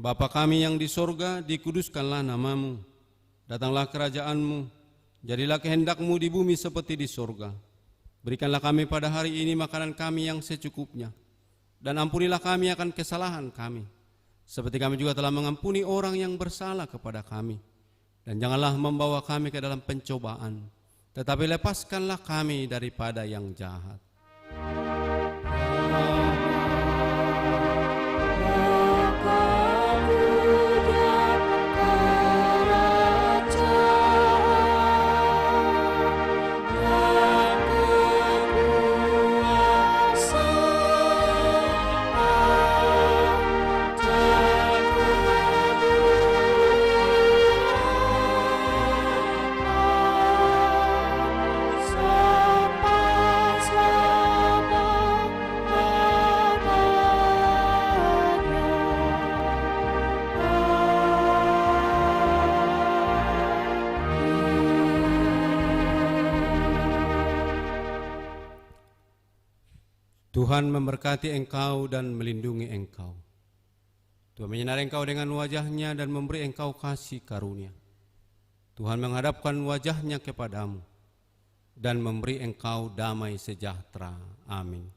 Speaker 4: Bapa kami yang di sorga, dikuduskanlah nama-Mu. Datanglah kerajaan-Mu, jadilah kehendak-Mu di bumi seperti di sorga. Berikanlah kami pada hari ini makanan kami yang secukupnya, dan ampunilah kami akan kesalahan kami, seperti kami juga telah mengampuni orang yang bersalah kepada kami. Dan janganlah membawa kami ke dalam pencobaan, tetapi lepaskanlah kami daripada yang jahat. Tuhan memberkati engkau dan melindungi engkau. Tuhan menyinari engkau dengan wajah-Nya dan memberi engkau kasih karunia. Tuhan menghadapkan wajah-Nya kepadamu dan memberi engkau damai sejahtera. Amin.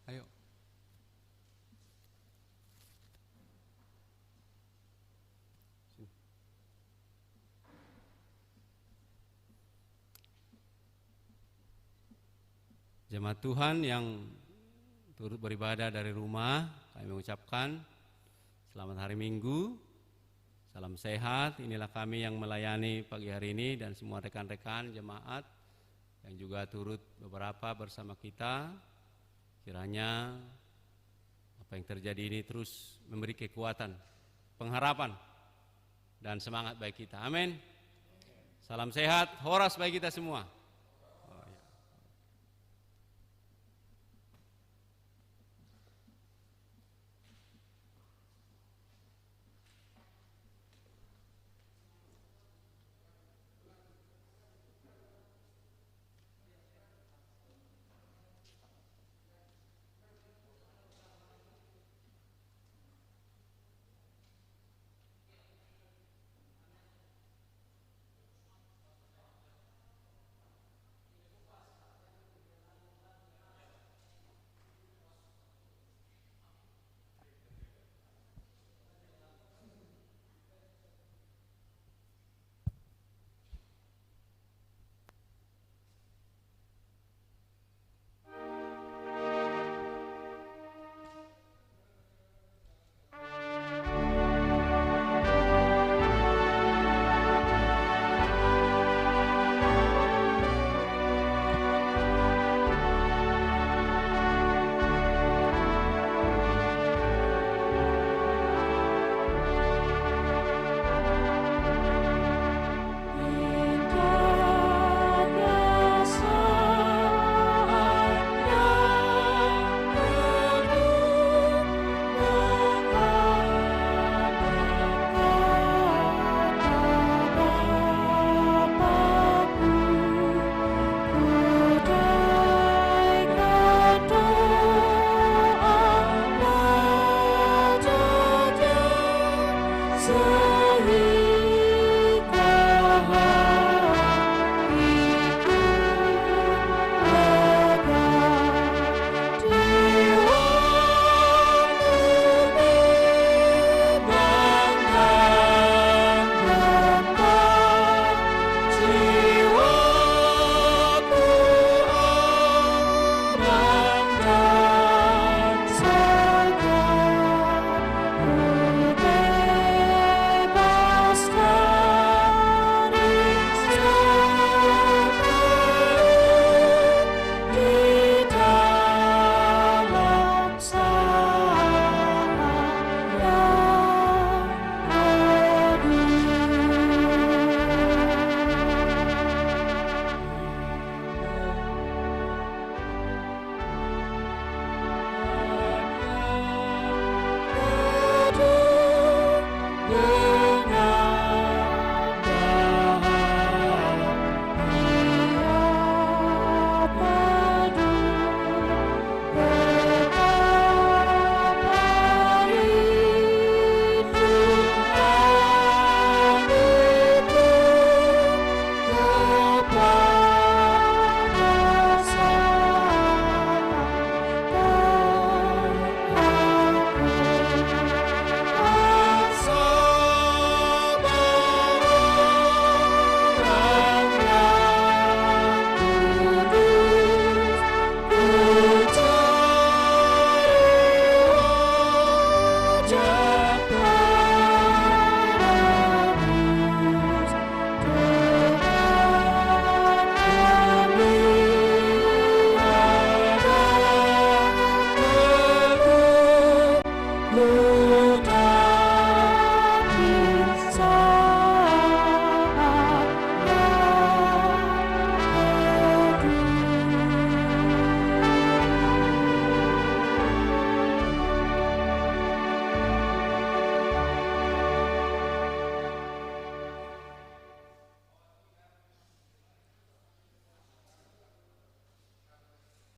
Speaker 4: Ayo. Jemaat Tuhan yang turut beribadah dari rumah, kami mengucapkan selamat hari Minggu, salam sehat. Inilah kami yang melayani pagi hari ini dan semua rekan-rekan jemaat yang juga turut beberapa bersama kita. Kiranya apa yang terjadi ini terus memberi kekuatan, pengharapan, dan semangat bagi kita. Amin. Salam sehat, horas bagi kita semua.